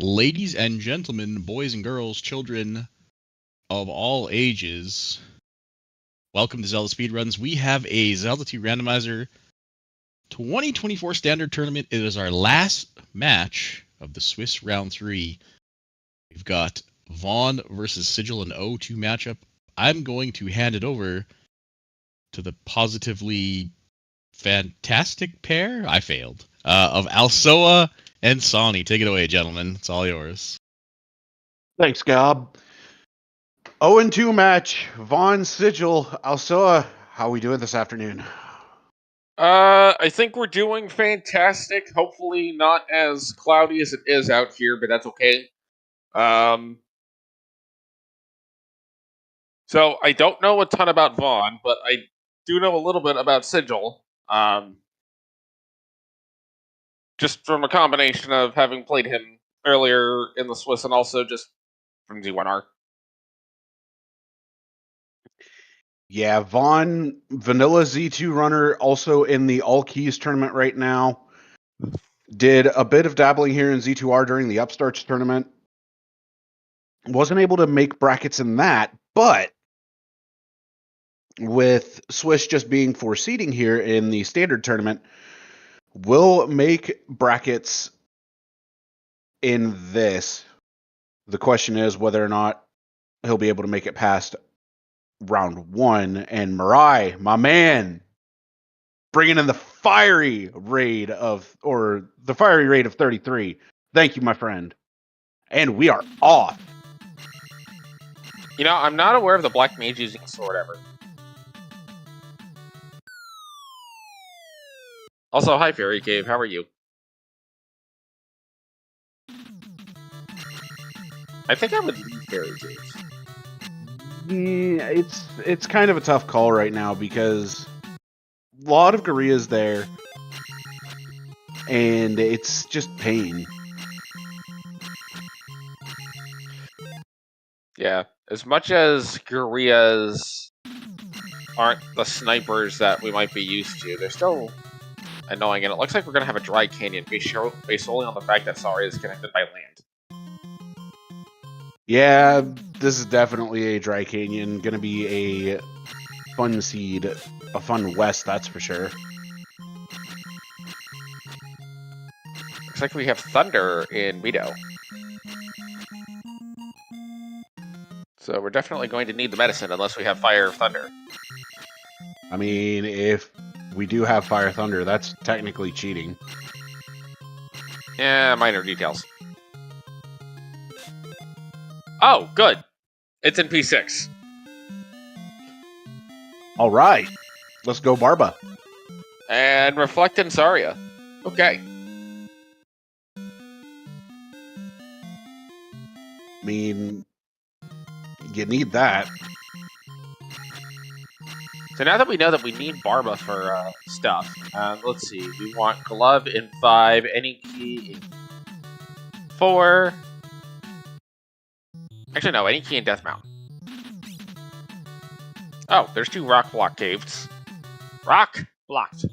Ladies and gentlemen, boys and girls, children of all ages, welcome to Zelda Speedruns. We have a Zelda 2 Randomizer 2024 Standard Tournament. It is our last match of the Swiss Round 3. We've got Vaughn versus Sigil, an 0-2 matchup. I'm going to hand it over to the positively fantastic pair, I failed, of Alsoa and Sonny. Take it away, gentlemen. It's all yours. Thanks, Gob. 0-2 match. Vaughn, Sigil, Alsoa. How are we doing this afternoon? I think we're doing fantastic. Hopefully not as cloudy as it is out here, but that's okay. So I don't know a ton about Vaughn, but I do know a little bit about Sigil. Just from a combination of having played him earlier in the Swiss and also just from Z2R. Yeah, Vaughn, vanilla Z2 runner, also in the All Keys tournament right now. Did a bit of dabbling here in Z2R during the Upstarts tournament. Wasn't able to make brackets in that, but with Swiss just being for seeding here in the standard tournament, will make brackets in this. The question is whether or not he'll be able to make it past round 1. And Mirai, my man, bringing in the fiery raid of 33. Thank you, my friend. And we are off. You know, I'm not aware of the Black Mage using sword ever. Also, hi, Fairy Cave. How are you? I think I would leave Fairy Cave. Yeah, it's kind of a tough call right now because a lot of Gorilla's there, and it's just pain. Yeah, as much as Gorillas aren't the snipers that we might be used to, they're still annoying, and it looks like we're going to have a dry canyon based solely on the fact that Saria is connected by land. Yeah, this is definitely a dry canyon. Gonna be a fun seed, a fun west, that's for sure. Looks like we have thunder in Rito. So we're definitely going to need the medicine unless we have fire or thunder. I mean, if we do have fire thunder, that's technically cheating. Yeah, minor details. Oh, good. It's in P6. All right, let's go, Barba. And Reflect in Saria. Okay. I mean, you need that. So now that we know that we need Barba for stuff, let's see. We want Glove in 5, any key in 4. Actually, no, any key in Death Mount. Oh, there's 2 rock block caves. Rock blocked.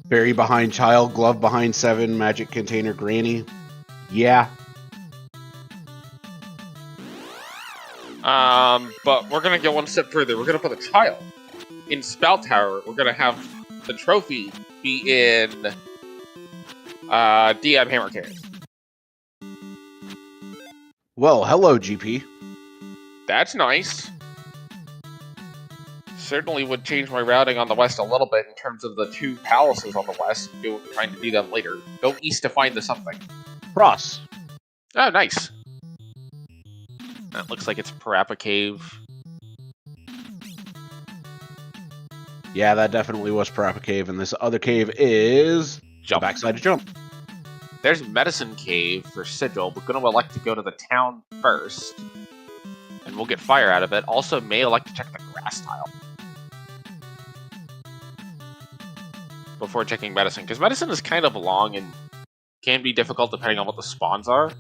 Fairy behind Child, Glove behind 7, Magic Container Granny. Yeah. But we're gonna go one step further. We're gonna put a Child in Spout Tower. We're gonna have the trophy be in DM Hammer Cave. Well, hello, GP. That's nice. Certainly would change my routing on the west a little bit in terms of the 2 palaces on the west. Trying to do them later. Go east to find the something. Cross. Oh, nice. That looks like it's Parappa Cave. Yeah, that definitely was Parappa Cave, and this other cave is Jump. the backside of Jump. There's Medicine Cave for Sigil. We're going to elect to go to the town first. And we'll get fire out of it. Also, may elect to check the grass tile before checking Medicine. Because Medicine is kind of long and can be difficult depending on what the spawns are.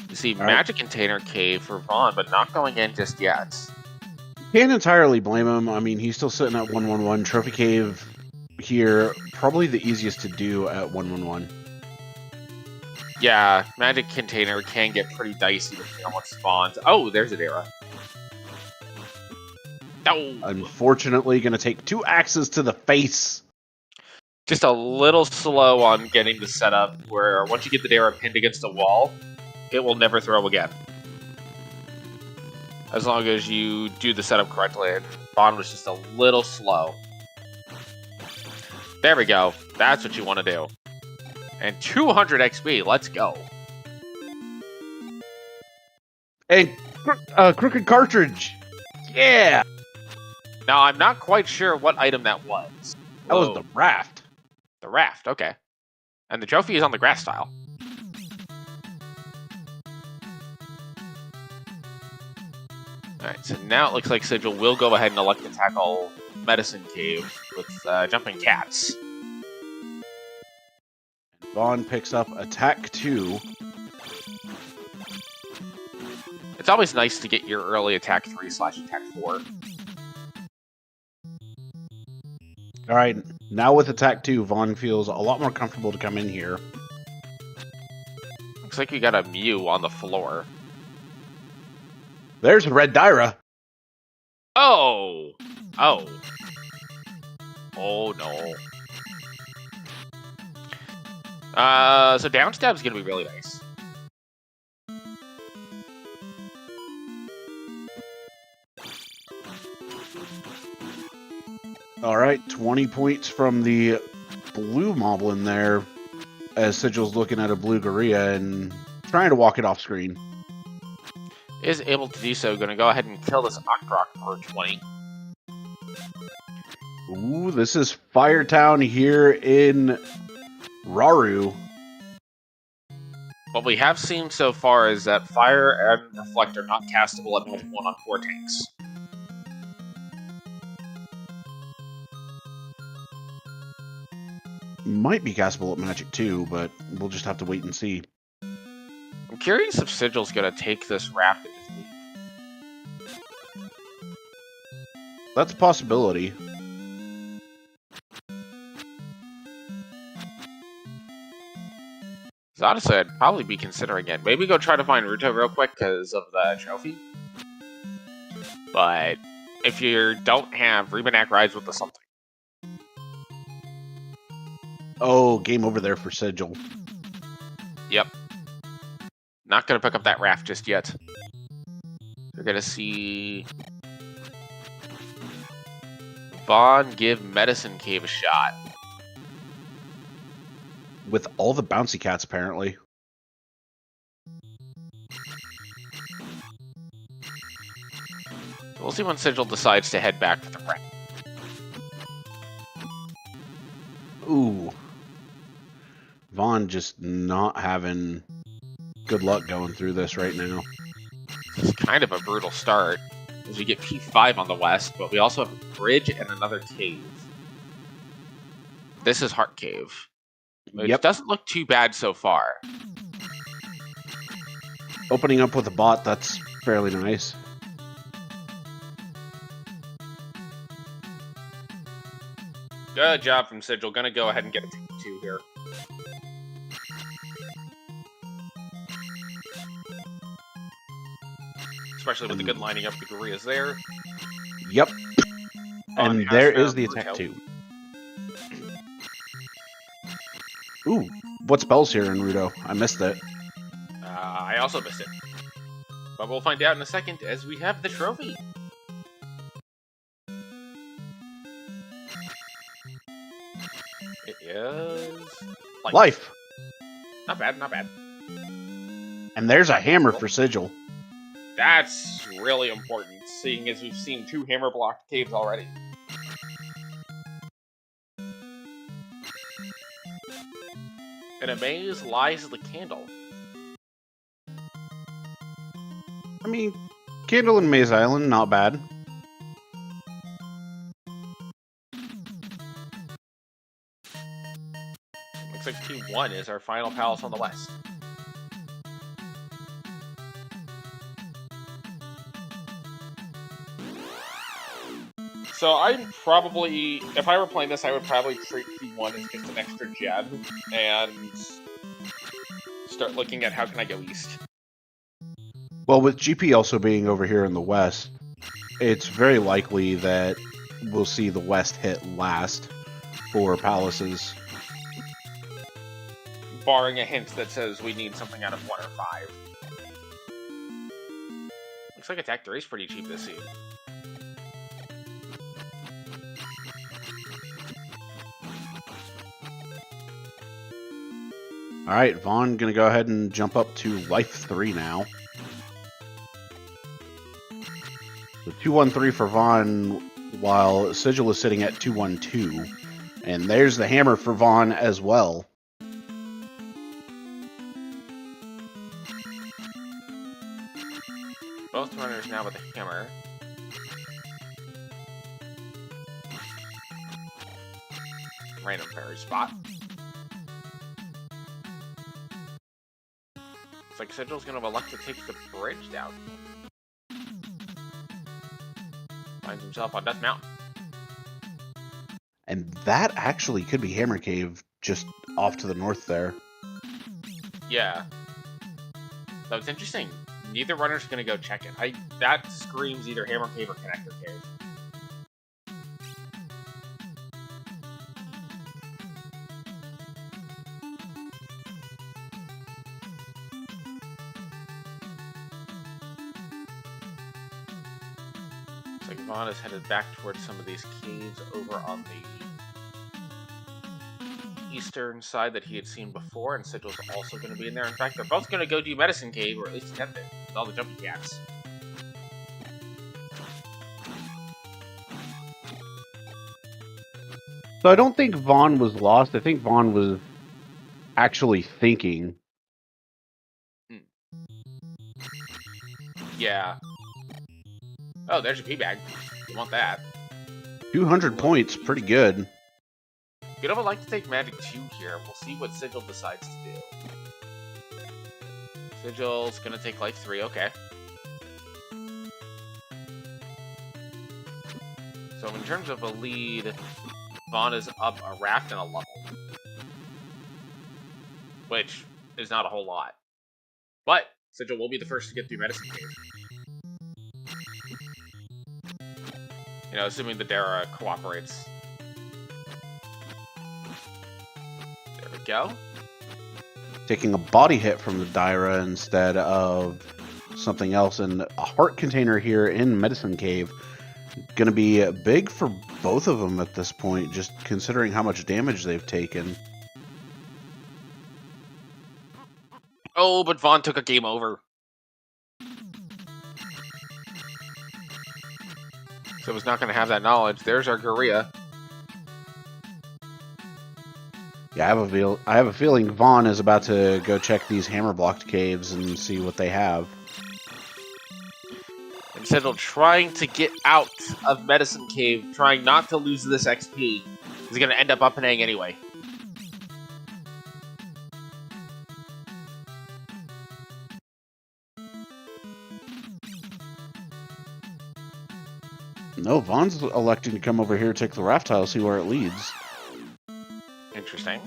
You see Magic Container Cave for Vaughn, but not going in just yet. Can't entirely blame him. I mean, he's still sitting at 111. Trophy Cave here, probably the easiest to do at 111. Yeah, Magic Container can get pretty dicey depending on what spawns. Oh, there's Adara. No! Unfortunately, going to take 2 axes to the face. Just a little slow on getting the setup, where once you get the Adara pinned against a wall, it will never throw again. As long as you do the setup correctly, and Bond was just a little slow. There we go. That's what you want to do. And 200 XP, let's go. And crooked cartridge. Yeah! Now, I'm not quite sure what item that was. That was the raft. The raft, okay. And the trophy is on the grass tile. Alright, so now it looks like Sigil will go ahead and elect to tackle Medicine Cave with Jumping Cats. Vaughn picks up attack 2. It's always nice to get your early attack 3/attack 4. Alright, now with attack 2, Vaughn feels a lot more comfortable to come in here. Looks like we got a Mew on the floor. There's a red Dyra. Oh! Oh. Oh no. So downstab's gonna be really nice. Alright, 20 points from the blue moblin there, as Sigil's looking at a blue Gorilla and trying to walk it off screen. Is able to do so, gonna go ahead and kill this Octrock for 20. Ooh, this is Firetown here in Raru. What we have seen so far is that Fire and Reflect are not castable at Magic 1 on 4 tanks. Might be castable at Magic 2, but we'll just have to wait and see. I'm curious if Sigil's gonna take this raft and just leave. That's a possibility. So honestly, I'd probably be considering it. Maybe go try to find Ruto real quick because of the trophy. But if you don't have Remanak rides with the something. Oh, game over there for Sigil. Yep. Not gonna pick up that raft just yet. We're gonna see Vaughn give Medicine Cave a shot. With all the bouncy cats, apparently. We'll see when Sigil decides to head back to the raft. Ooh. Vaughn just not having good luck going through this right now. It's kind of a brutal start, as we get P5 on the west, but we also have a bridge and another cave. This is Heart Cave. It doesn't look too bad so far. Opening up with a bot, that's fairly nice. Good job from Sigil. Gonna go ahead and get a 2 here. Especially with the good lining up the Gorillas there. Yep. And has there found is the attack Ruto. 2. Ooh, what spell's here in Ruto? I missed it. I also missed it. But we'll find out in a second as we have the trophy. It is... Life! Not bad, not bad. And there's a hammer for Sigil. That's really important, seeing as we've seen 2 hammer-blocked caves already. In a maze lies the candle. I mean, Candle and Maze Island, not bad. Looks like Team 1 is our final palace on the west. So I'm probably, if I were playing this, I would probably treat P1 as just an extra gem and start looking at how can I go east. Well, with GP also being over here in the west, it's very likely that we'll see the west hit last for palaces. Barring a hint that says we need something out of 1 or 5. Looks like Attack 3 is pretty cheap this season. Alright, Vaughn gonna go ahead and jump up to life 3 now. The 2-1-3 for Vaughn, while Sigil is sitting at 2-1-2. And there's the hammer for Vaughn as well. Both runners now with a hammer. Random parry spot. Looks like Sigil's gonna elect to take the bridge down. Finds himself on Death Mountain. And that actually could be Hammer Cave just off to the north there. Yeah. That was interesting. Neither runner's gonna go check it. That screams either Hammer Cave or Connector Cave. Looks like Vaughn is headed back towards some of these caves over on the eastern side that he had seen before, and Sigil's also going to be in there. In fact, they're both going to go do Medicine Cave, or at least attempt it, with all the jumpy cats. So I don't think Vaughn was lost. I think Vaughn was actually thinking. Yeah. Oh, there's your P-Bag. You want that. 200 points, pretty good. You'd have like to take Magic 2 here. We'll see what Sigil decides to do. Sigil's gonna take Life 3, okay. So in terms of a lead, Vaughn is up a raft and a level. Which is not a whole lot. But Sigil will be the first to get through Medicine Cave. You know, assuming the Dara cooperates. There we go. Taking a body hit from the Dyra instead of something else. And a heart container here in Medicine Cave. Going to be big for both of them at this point, just considering how much damage they've taken. Oh, but Vaughn took a game over. So he's not going to have that knowledge. There's our Guria. Yeah, I have a feeling Vaughn is about to go check these hammer-blocked caves and see what they have. And Sigil trying to get out of Medicine Cave, trying not to lose this XP. He's going to end up and A anyway. No, Vaughn's electing to come over here, take the raft tile, see where it leads. Interesting.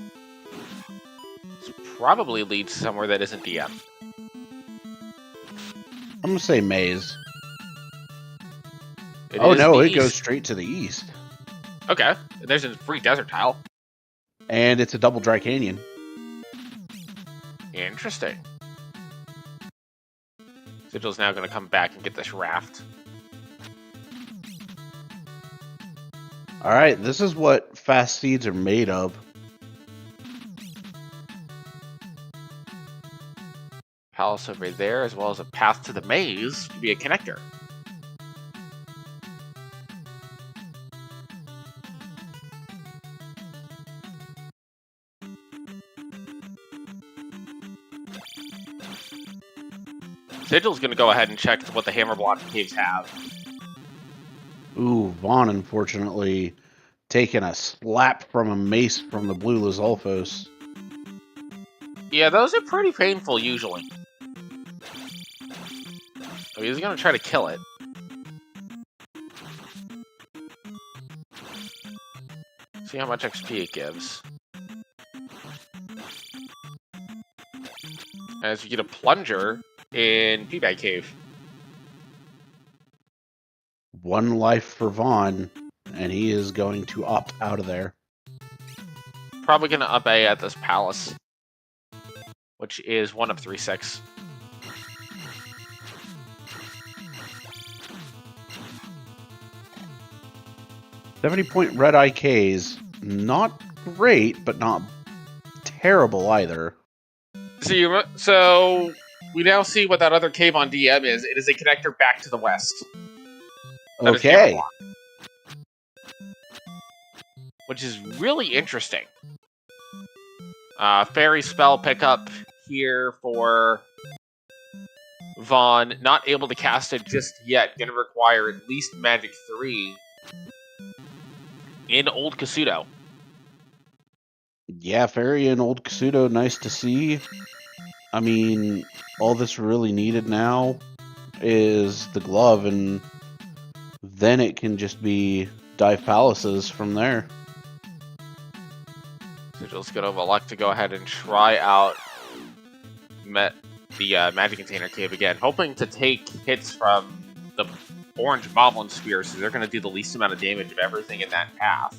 This probably leads somewhere that isn't DM. I'm going to say maze. It Oh is no, the it east. goes straight to the east. Okay. There's a free desert tile. And it's a double dry canyon. Interesting. Sigil's now going to come back and get this raft. Alright, this is what fast seeds are made of. Palace over there, as well as a path to the maze to be a connector. Sigil's going to go ahead and check what the hammer block caves have. Ooh, Vaughn unfortunately taking a slap from a mace from the blue Lizalfos. Yeah, those are pretty painful usually. Oh, he's going to try to kill it. See how much XP it gives. As you get a plunger in Peabag Cave. 1 life for Vaughn, and he is going to opt out of there. Probably going to up A at this palace, which is 1 of 3/6. 70-point red IKs, not great, but not terrible either. So we now see what that other cave on DM is. It is a connector back to the west. That is Okay. which is really interesting. Fairy spell pickup here for Vaughn. Not able to cast it just yet. Going to require at least Magic 3 in Old Kasuto. Yeah, Fairy and Old Kasuto, nice to see. I mean, all this really needed now is the glove, and then it can just be dive palaces from there. Sigil's going to elect to go ahead and try out the Magic Container Cave again, hoping to take hits from the orange Moblin Spear, so they're going to do the least amount of damage of everything in that path.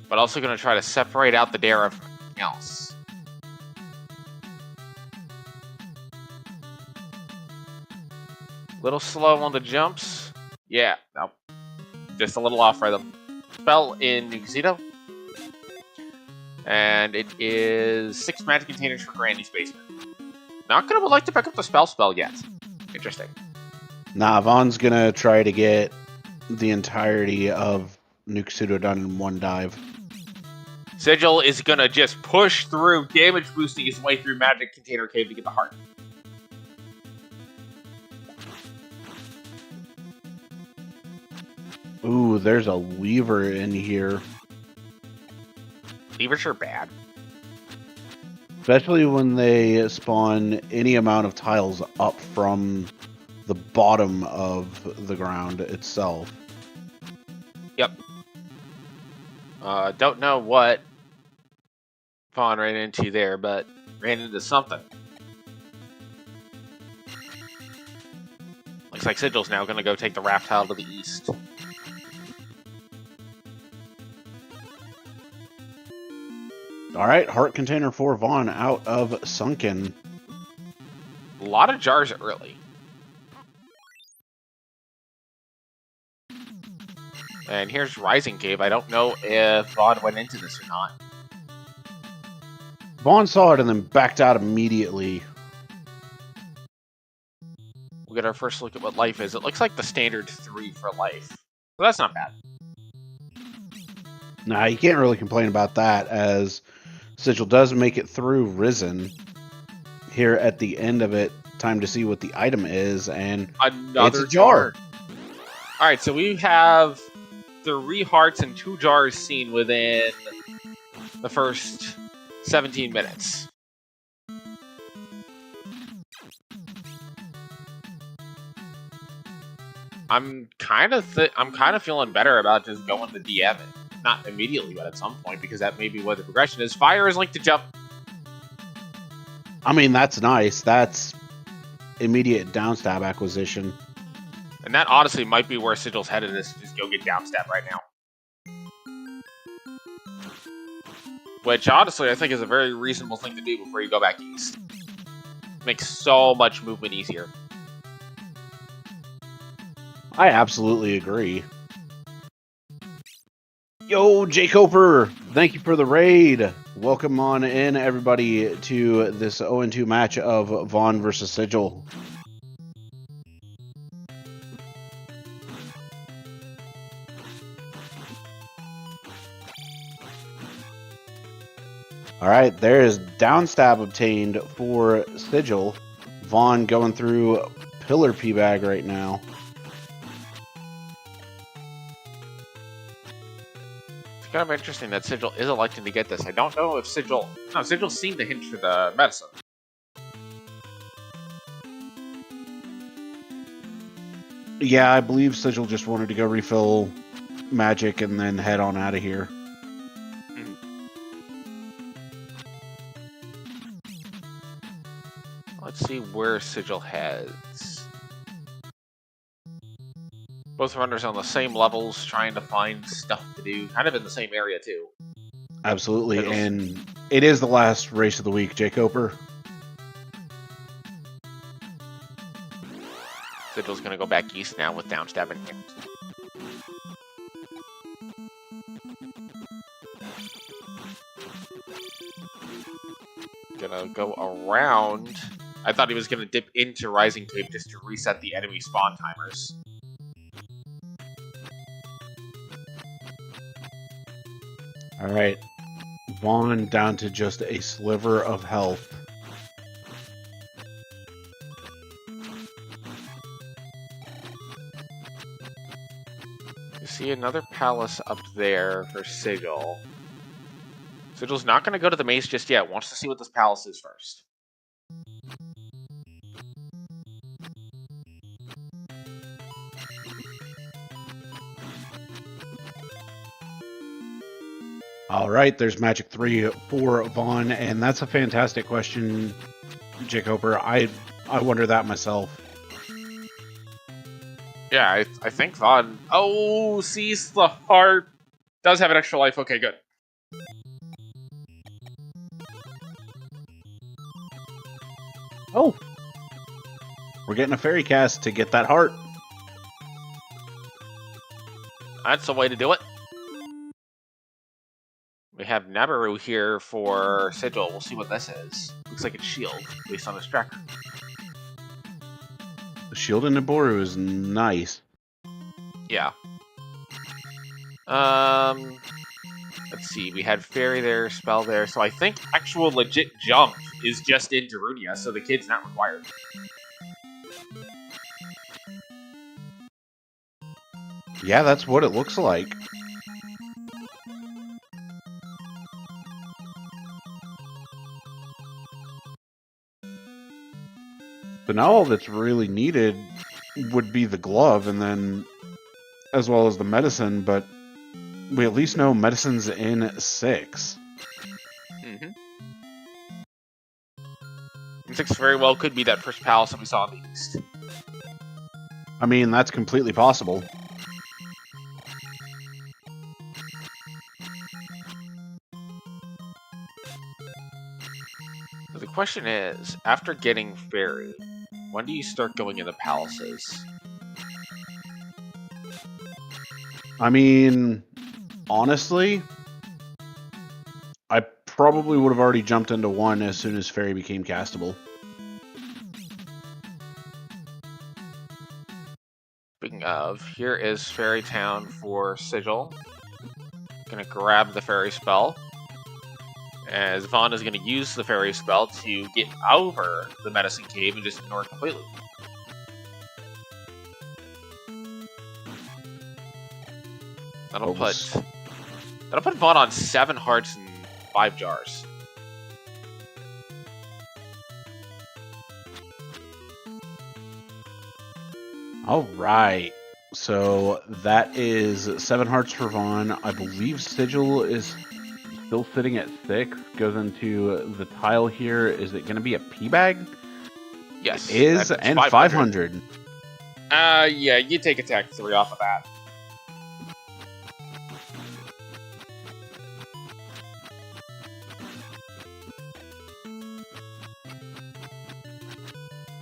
But also going to try to separate out the dare of everything else. Little slow on the jumps. Yeah, no. Just a little off rhythm. Spell in Nuxedo. And it is 6 magic containers for Granny's basement. Not gonna would like to pick up the spell yet. Interesting. Nah, Vaughn's gonna try to get the entirety of Nuxedo done in 1 dive. Sigil is gonna just push through, damage boosting his way through Magic Container Cave to get the heart. Ooh, there's a lever in here. Levers are bad. Especially when they spawn any amount of tiles up from the bottom of the ground itself. Yep. Don't know what Vaughn ran into there, but ran into something. Looks like Sigil's now going to go take the raft tile to the east. All right, heart container for Vaughn out of Sunken. A lot of jars early. And here's Rising Cave. I don't know if Vaughn went into this or not. Vaughn saw it and then backed out immediately. We'll get our first look at what life is. It looks like the standard 3 for life. So that's not bad. Nah, you can't really complain about that, as Sigil does make it through Risen here at the end of it. Time to see what the item is, and another it's a jar. Alright, so we have 3 hearts and 2 jars seen within the first 17 minutes. I'm kind of feeling better about just going to DM it. Not immediately, but at some point, because that may be what the progression is. Fire is linked to jump. I mean, that's nice. That's immediate downstab acquisition. And that honestly might be where Sigil's headed, is to just go get downstab right now. Which, honestly, I think is a very reasonable thing to do before you go back east. Makes so much movement easier. I absolutely agree. Yo, Jake Hoper, thank you for the raid. Welcome on in, everybody, to this 0-2 match of Vaughn versus Sigil. All right, there is downstab obtained for Sigil. Vaughn going through Pillar P-Bag right now. Kind of interesting that Sigil is electing to get this. I don't know if Sigil... No, Sigil seemed to hint for the medicine. Yeah, I believe Sigil just wanted to go refill magic and then head on out of here. Let's see where Sigil heads. Both runners on the same levels, trying to find stuff to do, kind of in the same area too. Absolutely, Sigil's... and it is the last race of the week, Jake Oper. Sigil's gonna go back east now with downstab in hand. Gonna go around. I thought he was gonna dip into Rising Cave just to reset the enemy spawn timers. Alright. Vaughn down to just a sliver of health. You see another palace up there for Sigil. Sigil's not gonna go to the maze just yet. Wants to see what this palace is first. All right, there's Magic 3 for Vaughn, and that's a fantastic question, Jake Oper. I wonder that myself. Yeah, I think Vaughn... Oh, sees the heart. Does have an extra life. Okay, good. Oh. We're getting a fairy cast to get that heart. That's the way to do it. We have Nabaru here for Sigil. We'll see what this is. Looks like it's shield, based on his tracker. The shield in Naboru is nice. Yeah. Let's see. We had fairy there, spell there. So I think actual legit jump is just into Runia, so the kid's not required. Yeah, that's what it looks like. But now all that's really needed would be the glove, and then as well as the medicine, but we at least know medicine's in 6. Mm-hmm. 6 very well could be that first palace that we saw in the east. I mean, that's completely possible. So the question is, after getting fairy, when do you start going into palaces? I mean, honestly, I probably would have already jumped into 1 as soon as fairy became castable. Speaking of, here is Fairy Town for Sigil. Gonna grab the fairy spell. As Vaughn is gonna use the fairy spell to get over the medicine cave and just ignore it completely. That'll put Vaughn on 7 hearts and 5 jars. All right. So that is 7 hearts for Vaughn. I believe Sigil is still sitting at 6. Goes into the tile here. Is it going to be a P bag? Yes. It is, and 500. Yeah, you take attack 3 off of that.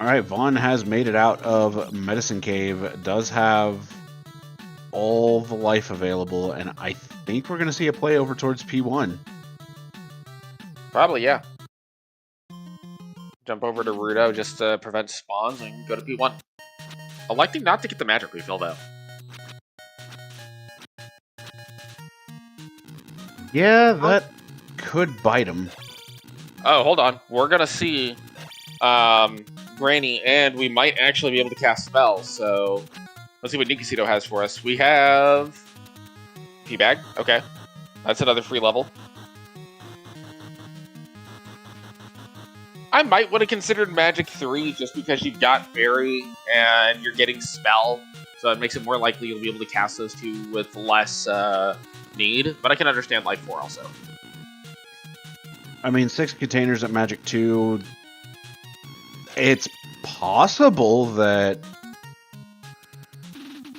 All right, Vaughn has made it out of Medicine Cave. Does have all the life available, and I think we're going to see a play over towards P1. Probably, yeah. Jump over to Rudo just to prevent spawns and go to P1. Electing not to get the magic refill, though. Yeah, that could bite him. Oh, hold on. We're going to see Granny, and we might actually be able to cast spells, so let's see what Nikisito has for us. We have P-Bag. Okay. That's another free level. I might would have considered Magic 3 just because you've got Fairy and you're getting Spell. So it makes it more likely you'll be able to cast those two with less need. But I can understand Life 4 also. I mean, 6 containers at Magic 2. It's possible that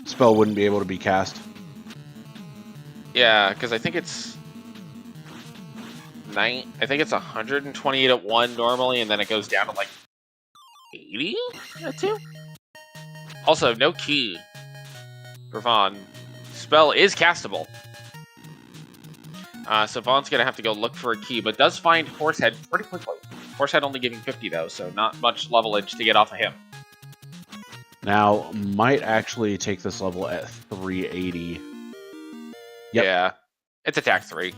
spell wouldn't be able to be cast. Yeah, because I think it's I think it's 128 at 1 normally, and then it goes down to like 80 at 2. Also, no key for Vaughn. Spell is castable. So Vaughn's going to have to go look for a key, but does find Horsehead pretty quickly. Horsehead only giving 50 though, so not much levelage to get off of him. Now, might actually take this level at 380. Yep. Yeah, it's attack 3.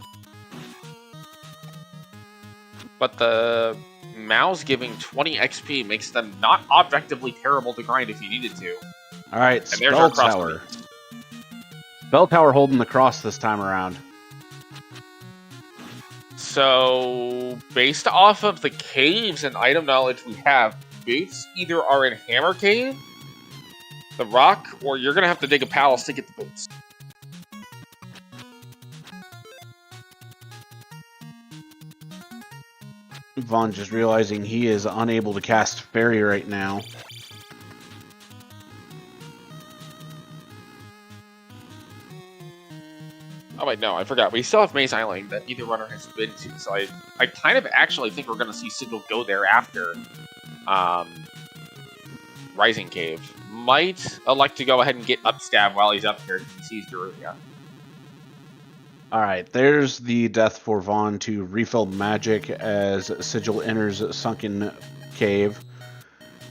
But the Mao's giving 20 XP makes them not objectively terrible to grind if you needed to. All right, And there's our Spell cross Tower. speed. Spell Tower holding the cross this time around. So, based off of the caves and item knowledge we have, boots either are in Hammer Cave, the Rock, or you're going to have to dig a palace to get the boots. Vaughn just realizing he is unable to cast Fairy right now. Oh wait, no, I forgot. We still have Maze Island that neither runner has been to, so I kind of actually think we're going to see Sigil go there after Rising Cave. Might elect to go ahead and get upstab while he's up here if he sees Darunia. Alright, there's the death for Vaughn to refill magic as Sigil enters Sunken Cave.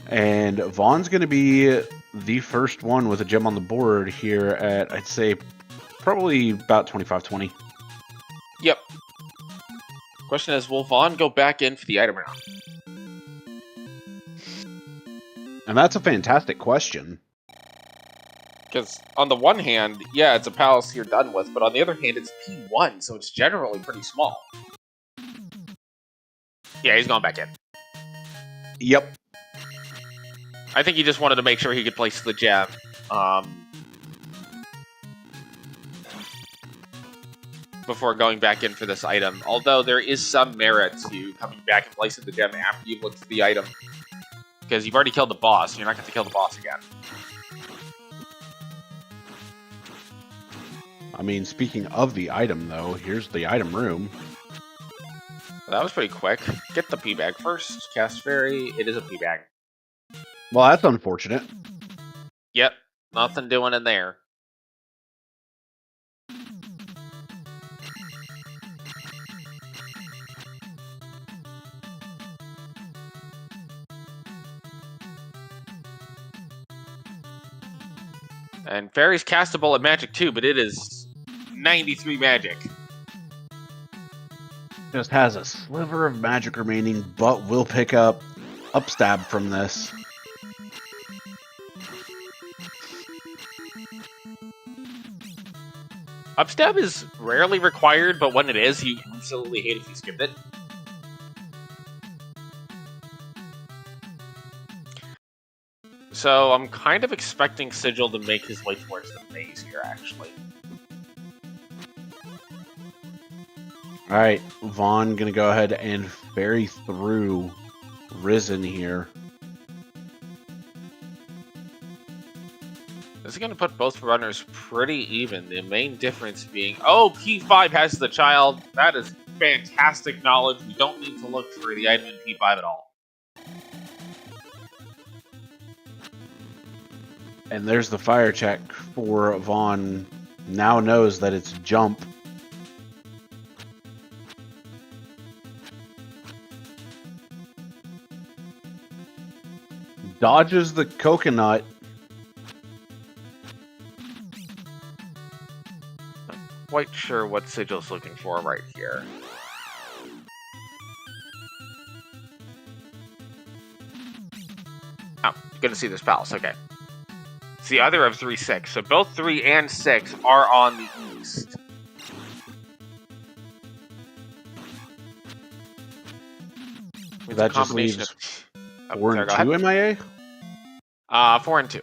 And Vaughn's going to be the first one with a gem on the board here at, I'd say, probably about 25-20. Yep. Question is, will Vaughn go back in for the item round? And that's a fantastic question. Because on the one hand, yeah, it's a palace you're done with, but on the other hand, it's P1, so it's generally pretty small. Yeah, he's going back in. Yep. I think he just wanted to make sure he could place the gem. Before going back in for this item. Although there is some merit to coming back and placing the gem after you've looked for the item. Because you've already killed the boss, so you're not going to kill the boss again. I mean, speaking of the item, though, here's the item room. That was pretty quick. Get the P-Bag first. Cast Fairy. It is a P-Bag. Well, that's unfortunate. Yep. Nothing doing in there. And Fairy's castable at Magic 2, but it is 93 Magic. Just has a sliver of magic remaining, but will pick up upstab from this. Upstab is rarely required, but when it is, you absolutely hate if you skipped it. So I'm kind of expecting Sigil to make his way towards the maze here, actually. Alright, Vaughn gonna go ahead and ferry through Risen here. This is going to put both runners pretty even. The main difference being, oh, P5 has the child. That is fantastic knowledge. We don't need to look for the item in P5 at all. And there's the fire check for Vaughn. Now knows that it's jump. Dodges the coconut. Quite sure what Sigil's looking for right here. Oh, good to see this palace. Okay. It's the other of 3-6. So both 3 and 6 are on the east. That just leaves 4 and 2 MIA? 4 and 2.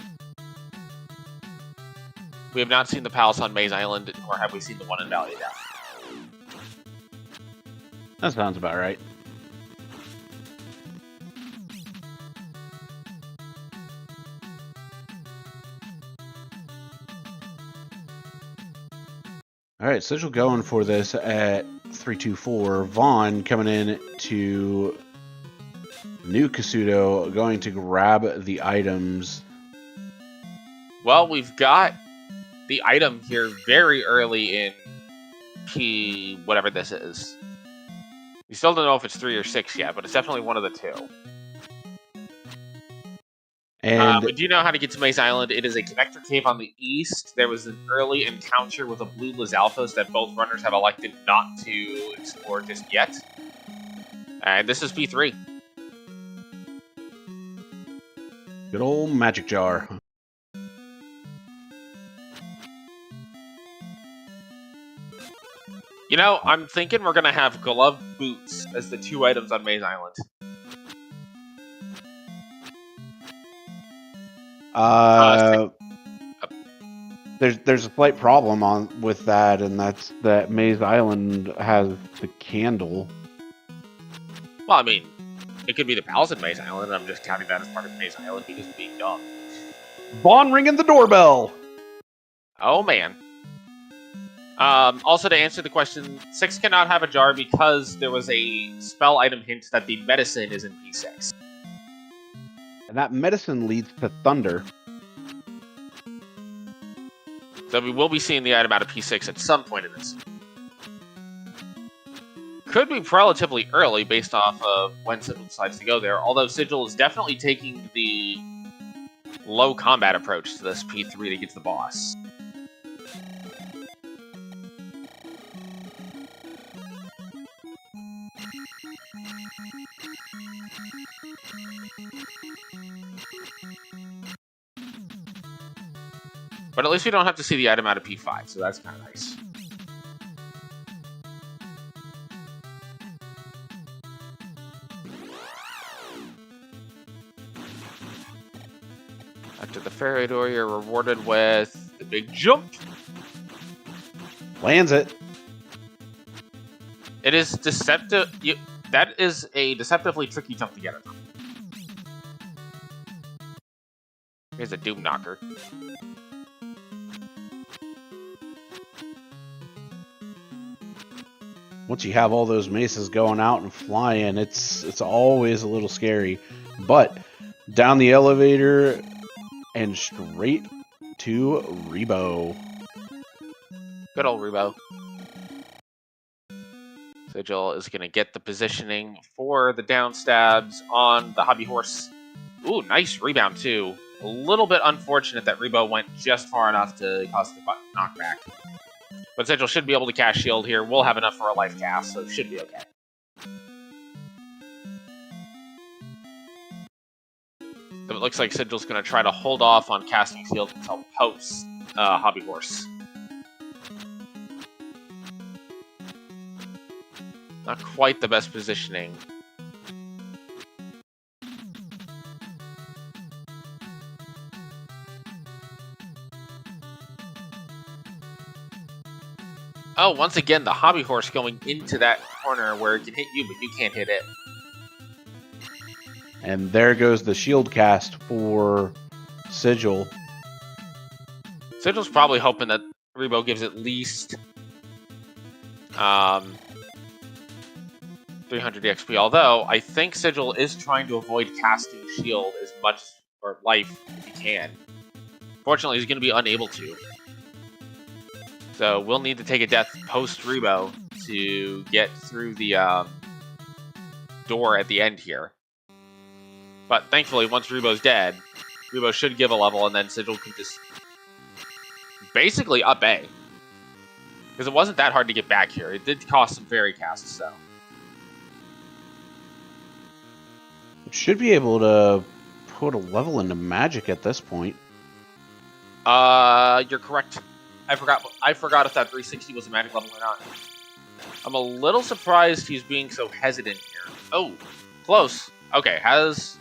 We have not seen the palace on Maze Island, nor have we seen the one in Valley of Death. That sounds about right. All right, Sigil going for this at 324. Vaughn coming in to New Kasuto, going to grab the items. Well, we've got the item here very early in P whatever this is. We still don't know if it's 3 or 6 yet, but it's definitely one of the two. And but do you know how to get to Maze Island? It is a connector cave on the east. There was an early encounter with a blue Lizalfos that both runners have elected not to explore just yet. And this is P3. good old magic jar. You know, I'm thinking we're going to have glove boots as the 2 items on Maze Island. There's a slight problem with that, and that's that Maze Island has the candle. Well, I mean, it could be the palace in Maze Island, and I'm just counting that as part of Maze Island because of being dumb. Vaughn ringing the doorbell! Oh, man. Also, to answer the question, 6 cannot have a jar because there was a spell item hint that the medicine is in P6. And that medicine leads to thunder. So we will be seeing the item out of P6 at some point in this. Could be relatively early based off of when Sigil decides to go there, although Sigil is definitely taking the low combat approach to this P3 to get to the boss. But at least we don't have to see the item out of P5, so that's kind of nice. After the fairy door, you're rewarded with the big jump. Lands it. It is deceptive. That is a deceptively tricky jump to get it. Here's a Doom Knocker. Once you have all those maces going out and flying, it's always a little scary. But down the elevator and straight to Rebo. Good old Rebo. Sigil is going to get the positioning for the down stabs on the hobby horse. Ooh, nice rebound too. A little bit unfortunate that Rebo went just far enough to cause the knockback. But Sigil should be able to cast shield here. We'll have enough for a life cast, so it should be okay. So it looks like Sigil's going to try to hold off on casting shield until post hobby horse. Not quite the best positioning. Oh, once again, the hobby horse going into that corner where it can hit you, but you can't hit it. And there goes the shield cast for Sigil. Sigil's probably hoping that Rebo gives at least 300 XP, although I think Sigil is trying to avoid casting shield as much, or life, if he can. Fortunately, he's going to be unable to. So we'll need to take a death post-Rebo to get through the door at the end here. But thankfully, once Rebo's dead, Rebo should give a level, and then Sigil can just basically up A. Because it wasn't that hard to get back here. It did cost some fairy casts, though. Should be able to put a level into magic at this point. You're correct. I forgot if that 360 was a magic level or not. I'm a little surprised he's being so hesitant here. Oh, close. Okay, has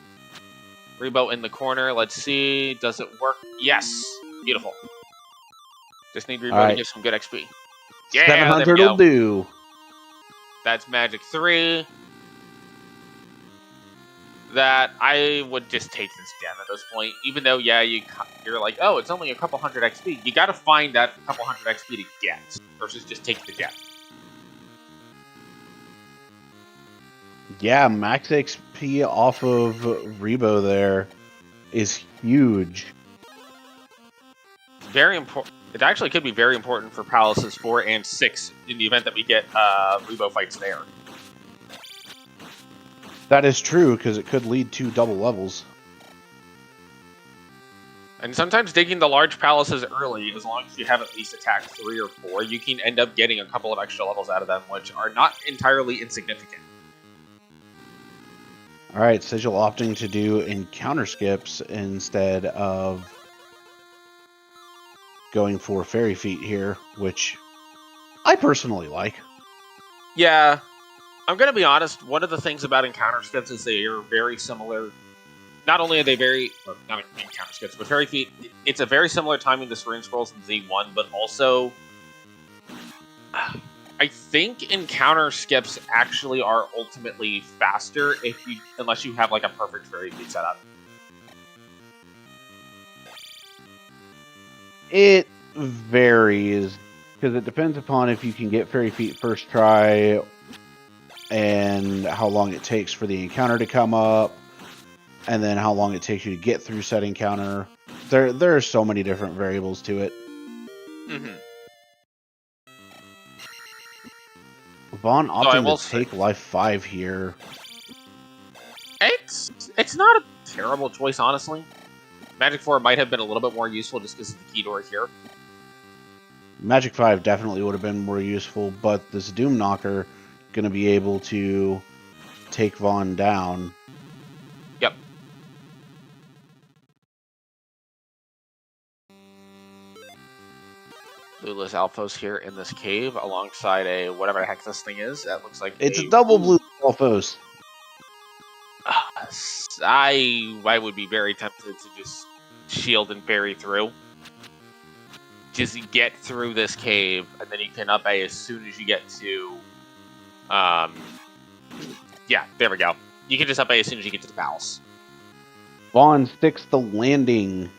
Rebo in the corner. Let's see. Does it work? Yes. Beautiful. Just need Rebo All right. to give some good XP. Yeah, 700 there will we go. do. That's Magic 3. That I would just take this gem at this point. Even though, yeah, you're like, oh, it's only a couple hundred XP. You got to find that couple hundred XP to get versus just take the gem. Yeah, max XP off of Rebo there is huge. Very important. It actually could be very important for Palaces 4 and 6 in the event that we get Rebo fights there. That is true, because it could lead to double levels. And sometimes digging the large palaces early, as long as you have at least attack 3 or 4, you can end up getting a couple of extra levels out of them, which are not entirely insignificant. Alright, Sigil opting to do encounter skips instead of going for fairy feet here, which I personally like. Yeah, I'm going to be honest, one of the things about encounter skips is they are very similar. Not only are they not encounter skips, but fairy feet, it's a very similar timing to Serene Scrolls and Z1, but also I think encounter skips actually are ultimately faster unless you have like a perfect fairy feet setup. It varies, because it depends upon if you can get fairy feet first try and how long it takes for the encounter to come up, and then how long it takes you to get through said encounter. There are so many different variables to it. Mm-hmm. Vaughn opting to take life 5 here. It's not a terrible choice, honestly. Magic 4 might have been a little bit more useful just because of the key door here. Magic 5 definitely would have been more useful, but this Doom Knocker going to be able to take Vaughn down. Yep. Blueless Alphos here in this cave alongside a whatever the heck this thing is. That looks like it's a double blue Alphos. I would be very tempted to just shield and parry through. Just get through this cave, and then you can up A as soon as you get to... yeah, there we go. You can just up A as soon as you get to the palace. Vaughn sticks the landing.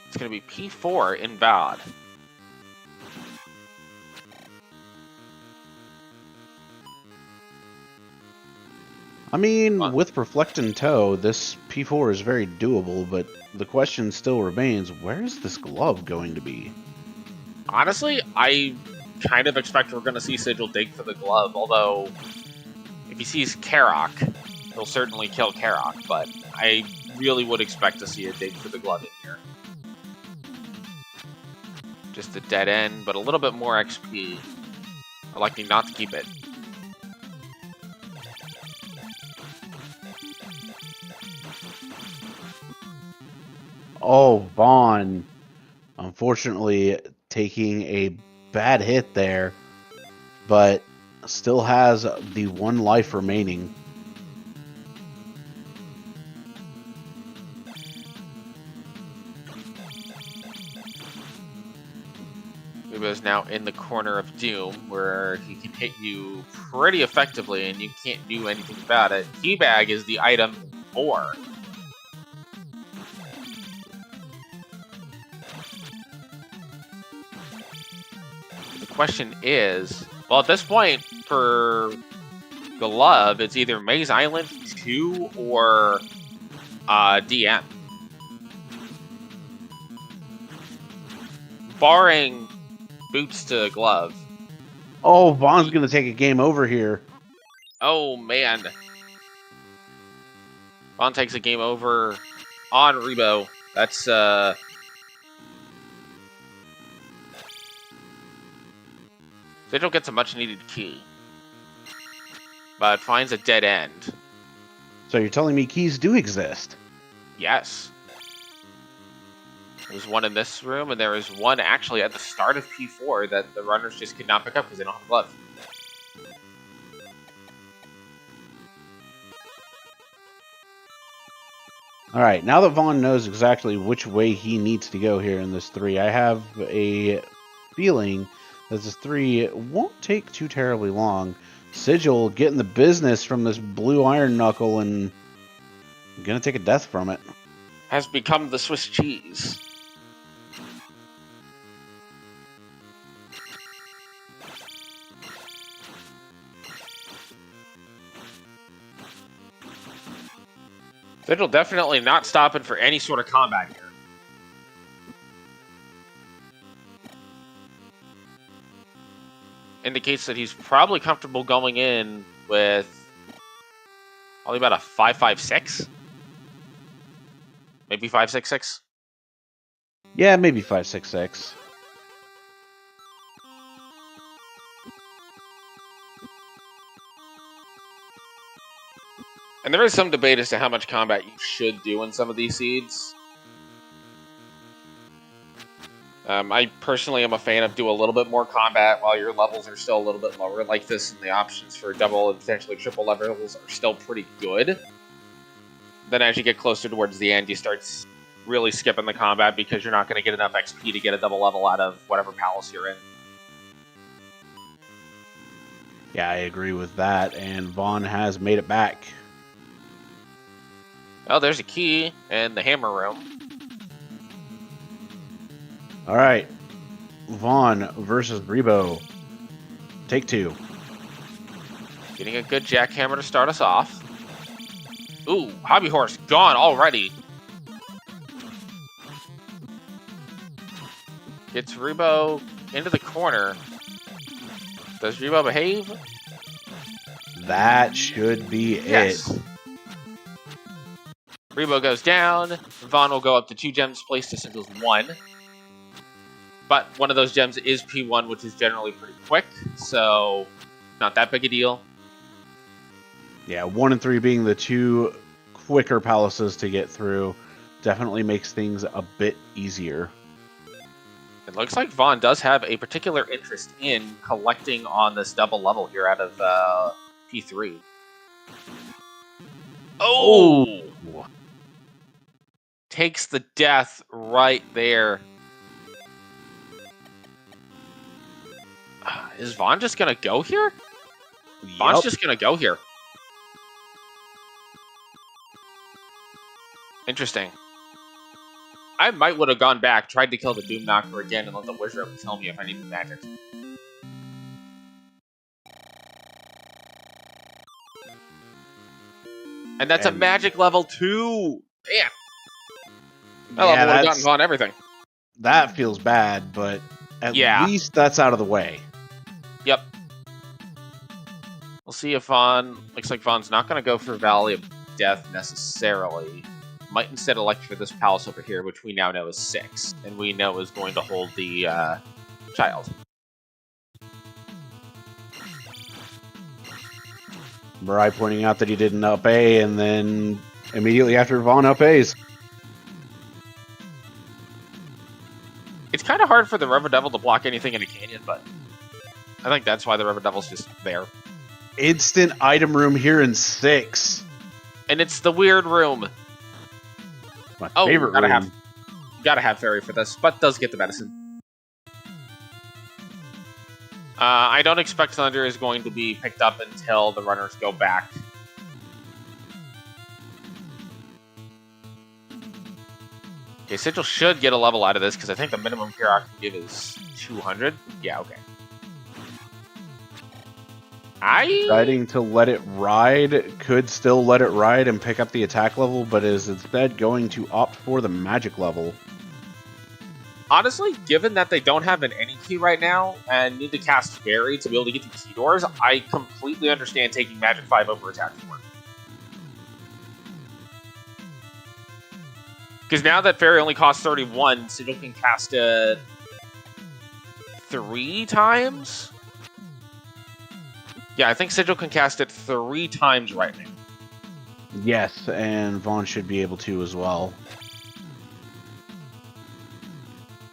It's going to be P4 invalid. I mean, with Reflecting Toe, this P4 is very doable, but the question still remains, where is this glove going to be? Honestly, I kind of expect we're going to see Sigil dig for the glove, although if he sees Karok, he'll certainly kill Karok, but I really would expect to see a dig for the glove in here. Just a dead end, but a little bit more XP. I'd like me not to keep it. Oh, Vaughn, unfortunately, taking a bad hit there, but still has the 1 life remaining. Ubo's now in the corner of Doom, where he can hit you pretty effectively, and you can't do anything about it. Teabag is the item 4. The question is, well, at this point, for Glove, it's either Maze Island 2 or DM. Barring boots to Glove. Oh, Vaughn's going to take a game over here. Oh, man. Vaughn takes a game over on Rebo. That's, Sigil gets a much-needed key, but finds a dead end. So you're telling me keys do exist? Yes. There's one in this room, and there is one actually at the start of P4 that the runners just could not pick up because they don't have a glove. All right, now that Vaughn knows exactly which way he needs to go here in this 3, I have a feeling that this 3 won't take too terribly long. Sigil getting the business from this blue iron knuckle and gonna take a death from it. Has become the Swiss cheese. Sigil definitely not stopping for any sort of combat here. Indicates that he's probably comfortable going in with probably about a 5.56, maybe 5.66. Yeah, maybe 5.66. And there is some debate as to how much combat you should do in some of these seeds. I personally am a fan of do a little bit more combat while your levels are still a little bit lower like this, and the options for double and potentially triple levels are still pretty good. Then as you get closer towards the end, you start really skipping the combat because you're not going to get enough XP to get a double level out of whatever palace you're in. Yeah, I agree with that, and Vaughn has made it back. Oh, there's a key in the hammer room. All right, Vaughn versus Rebo. Take 2. Getting a good jackhammer to start us off. Ooh, Hobby Horse gone already. Gets Rebo into the corner. Does Rebo behave? That should be Yes. it. Rebo goes down. Vaughn will go up to 2 gems placed to Sigil's 1. But one of those gems is P1, which is generally pretty quick, so not that big a deal. Yeah, 1 and 3 being the 2 quicker palaces to get through definitely makes things a bit easier. It looks like Vaughn does have a particular interest in collecting on this double level here out of P3. Oh! Takes the death right there. Is Vaughn just going to go here? Vaughn's just going to go here. Interesting. I might would have gone back, tried to kill the Doom Knocker again, and let the Wizard tell me if I need the magic. And that's a magic level 2! Damn! That level would have gotten Vaughn everything. That feels bad, but at least that's out of the way. Yep. We'll see if Vaughn... Looks like Vaughn's not going to go for Valley of Death necessarily. Might instead elect for this palace over here, which we now know is 6. And we know is going to hold the child. Mirai pointing out that he didn't up A, and then immediately after Vaughn up A's. It's kind of hard for the Rever Devil to block anything in a canyon, but I think that's why the Rever Devil's just there. Instant item room here in 6. And it's the weird room. My favorite room. Gotta have Fairy for this, but does get the medicine. I don't expect Thunder is going to be picked up until the runners go back. Okay, Sigil should get a level out of this, because I think the minimum here I can give is 200. Yeah, okay. Deciding to let it ride, could still let it ride and pick up the attack level, but is instead going to opt for the magic level. Honestly, given that they don't have an any key right now and need to cast Fairy to be able to get to key doors, I completely understand taking Magic 5 over Attack 4. Because now that Fairy only costs 31, Sigil can cast it 3 times? Yeah, I think Sigil can cast it 3 times right now. Yes, and Vaughn should be able to as well.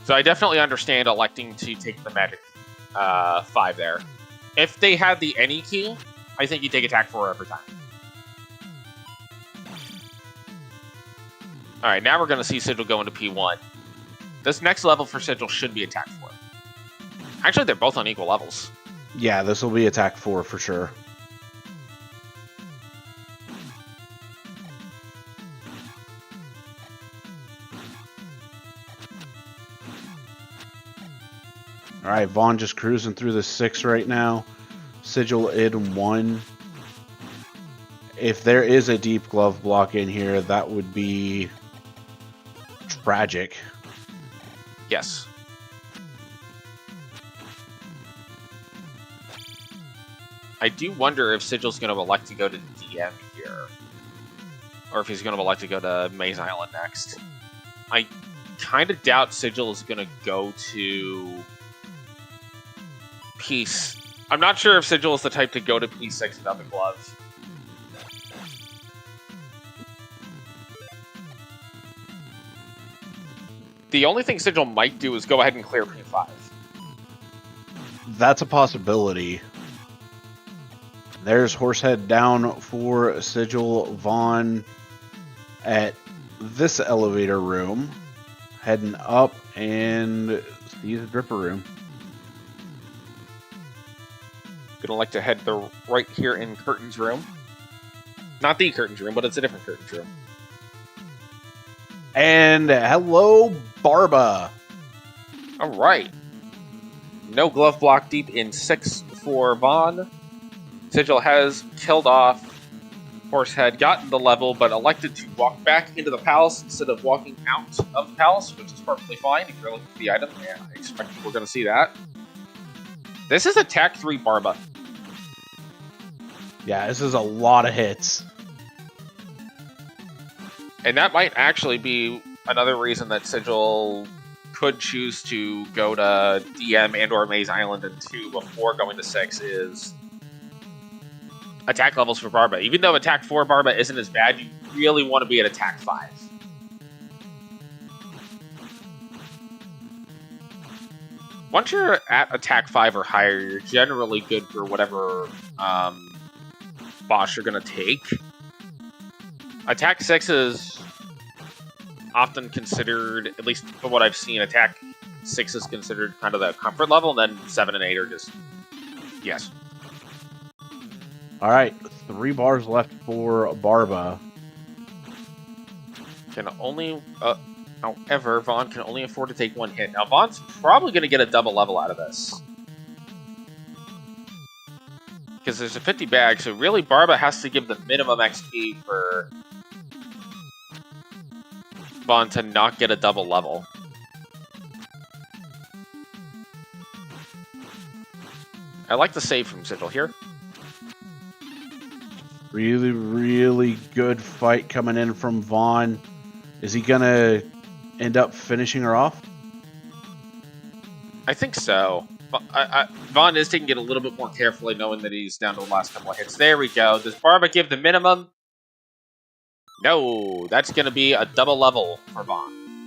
So I definitely understand electing to take the Magic 5 there. If they had the any key, I think you take Attack 4 every time. Alright, now we're going to see Sigil go into P1. This next level for Sigil should be Attack 4. Actually, they're both on equal levels. Yeah, this will be Attack 4 for sure. Alright, Vaughn just cruising through the 6 right now. Sigil in 1. If there is a deep glove block in here, that would be tragic. Yes. I do wonder if Sigil's going to elect to go to DM here. Or if he's going to elect to go to Maze Island next. I kind of doubt Sigil is going to go to P6. I'm not sure if Sigil is the type to go to P6 without the glove. The only thing Sigil might do is go ahead and clear P5. That's a possibility. There's Horsehead down for Sigil. Vaughn at this elevator room. Heading up and sees a dripper room. Gonna like to head the right here in Curtain's room. Not the Curtain's room, but it's a different Curtain's room. And hello, Barba. All right. No glove block deep in 6 for Vaughn. Sigil has killed off Horsehead, gotten the level, but elected to walk back into the palace instead of walking out of the palace, which is perfectly fine if you're looking for the item. Yeah, I expect we're going to see that. This is Attack 3 Barba. Yeah, this is a lot of hits. And that might actually be another reason that Sigil could choose to go to DM and or Maze Island in 2 before going to 6 is attack levels for Barba. Even though Attack 4 Barba isn't as bad, you really want to be at Attack 5. Once you're at Attack 5 or higher, you're generally good for whatever boss you're going to take. Attack 6 is often considered, at least from what I've seen, Attack 6 is considered kind of the comfort level, and then 7 and 8 are just, yes. All right, 3 bars left for Barba. Can only, however, Vaughn can only afford to take 1 hit. Now, Vaughn's probably going to get a double level out of this. Because there's a 50 bag, so really Barba has to give the minimum XP for Vaughn to not get a double level. I like the save from Sigil here. Really, really good fight coming in from Vaughn. Is he going to end up finishing her off? I think so. Vaughn is taking it a little bit more carefully, knowing that he's down to the last couple of hits. There we go. Does Barba give the minimum? No, that's going to be a double level for Vaughn.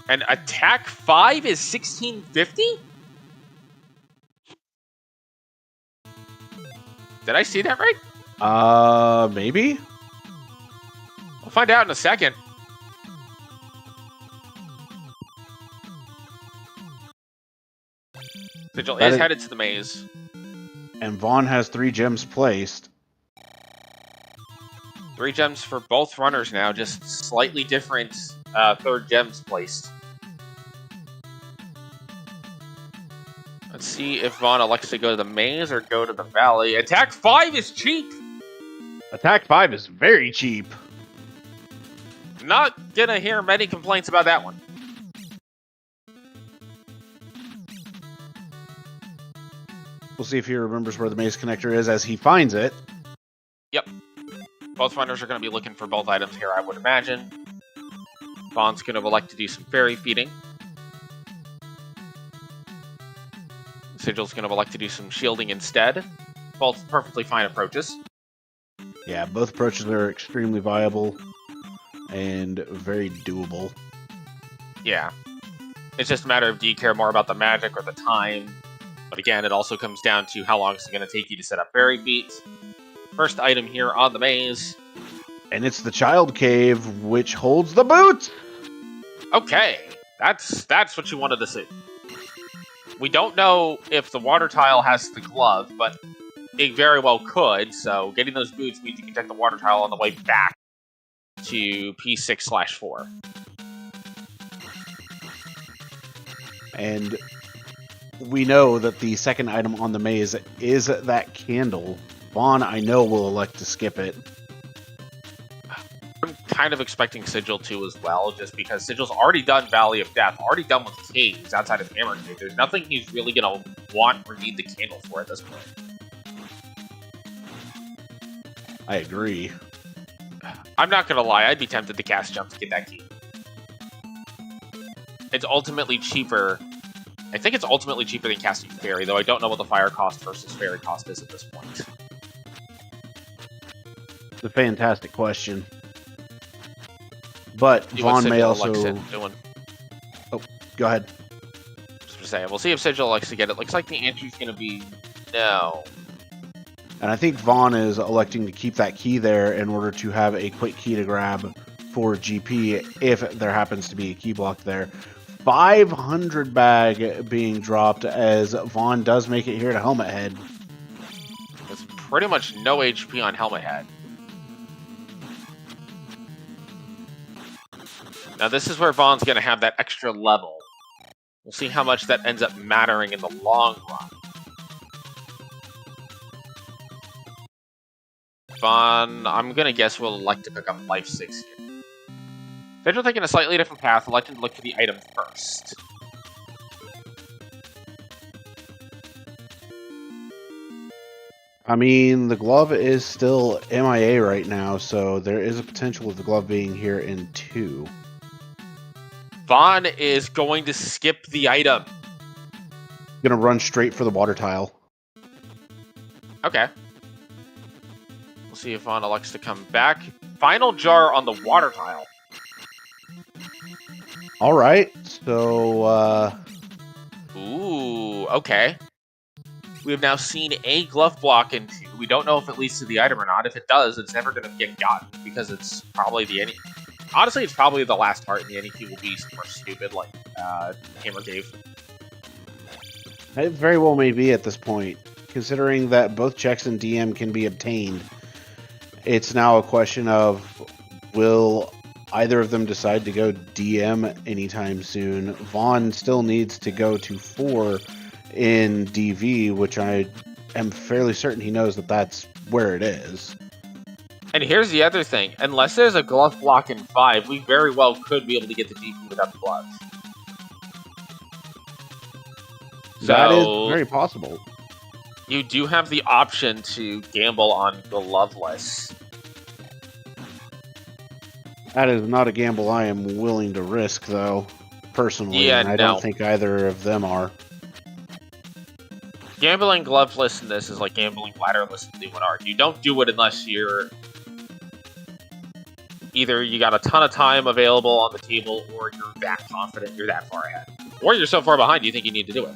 And Attack 5 is 1650? Did I see that right? Maybe? We'll find out in a second. Sigil is headed to the maze. And Vaughn has 3 gems placed. 3 gems for both runners now, just slightly different 3rd gems placed. Let's see if Vaughn elects to go to the maze or go to the valley. Attack 5 is cheap! Attack 5 is very cheap. Not gonna hear many complaints about that one. We'll see if he remembers where the maze connector is as he finds it. Yep. Both runners are going to be looking for both items here, I would imagine. Vaughn's going to elect to do some fairy feeding. Sigil's going to elect to do some shielding instead. Both perfectly fine approaches. Yeah, both approaches are extremely viable and very doable. Yeah. It's just a matter of do you care more about the magic or the time? But again, it also comes down to how long is it going to take you to set up fairy feet. First item here on the maze And it's the child cave, which holds the boots! Okay, that's what you wanted to see. We don't know if the water tile has the glove, but it very well could, so getting those boots means you can check the water tile on the way back to P6/4. And we know that the second item on the maze is that candle. Vaughn, I know, will elect to skip it. I'm kind of expecting Sigil to as well, just because Sigil's already done Valley of Death, already done with caves outside of Hammer Cave. There's nothing he's really going to want or need the candle for at this point. I agree. I'm not going to lie, I'd be tempted to cast Jump to get that key. It's ultimately cheaper. I think it's ultimately cheaper than casting Fairy, though I don't know what the fire cost versus Fairy cost is at this point. It's a fantastic question. But Vaughn may also... Oh, go ahead. Just to say, we'll see if Sigil likes to get it. Looks like the answer is going to be no. And I think Vaughn is electing to keep that key there in order to have a quick key to grab for GP if there happens to be a key block there. 500 bag being dropped as Vaughn does make it here to Helmet Head. There's pretty much no HP on Helmet Head. Now this is where Vaughn's going to have that extra level. We'll see how much that ends up mattering in the long run. Vaughn, I'm going to guess will elect to pick up Life 6 here. Sigil taking a slightly different path, electing to look for the item first. I mean, the glove is still MIA right now, so there is a potential of the glove being here in 2. Vaughn is going to skip the item. Gonna run straight for the water tile. Okay. We'll see if Vaughn elects to come back. Final jar on the water tile. All right, so Ooh, okay. We have now seen a glove block in 2. We don't know if it leads to the item or not. If it does, it's never going to get gotten because it's probably the any. Honestly, it's probably the last heart, and the NEQ will be more stupid, like Hammer Cave. it very well may be at this point, considering that both checks and DM can be obtained. It's now a question of will either of them decide to go DM anytime soon. Vaughn still needs to go to 4 in DV, which I am fairly certain he knows that that's where it is. And here's the other thing. Unless there's a glove block in 5, we very well could be able to get the DV without the glove. That is very possible. You do have the option to gamble on gloveless. That is not a gamble I am willing to risk, though, personally. Yeah, and I don't think either of them are. Gambling gloveless in this is like gambling ladderless in Z2R. You don't do it unless you're... Either you got a ton of time available on the table, or you're that confident you're that far ahead. Or you're so far behind you think you need to do it.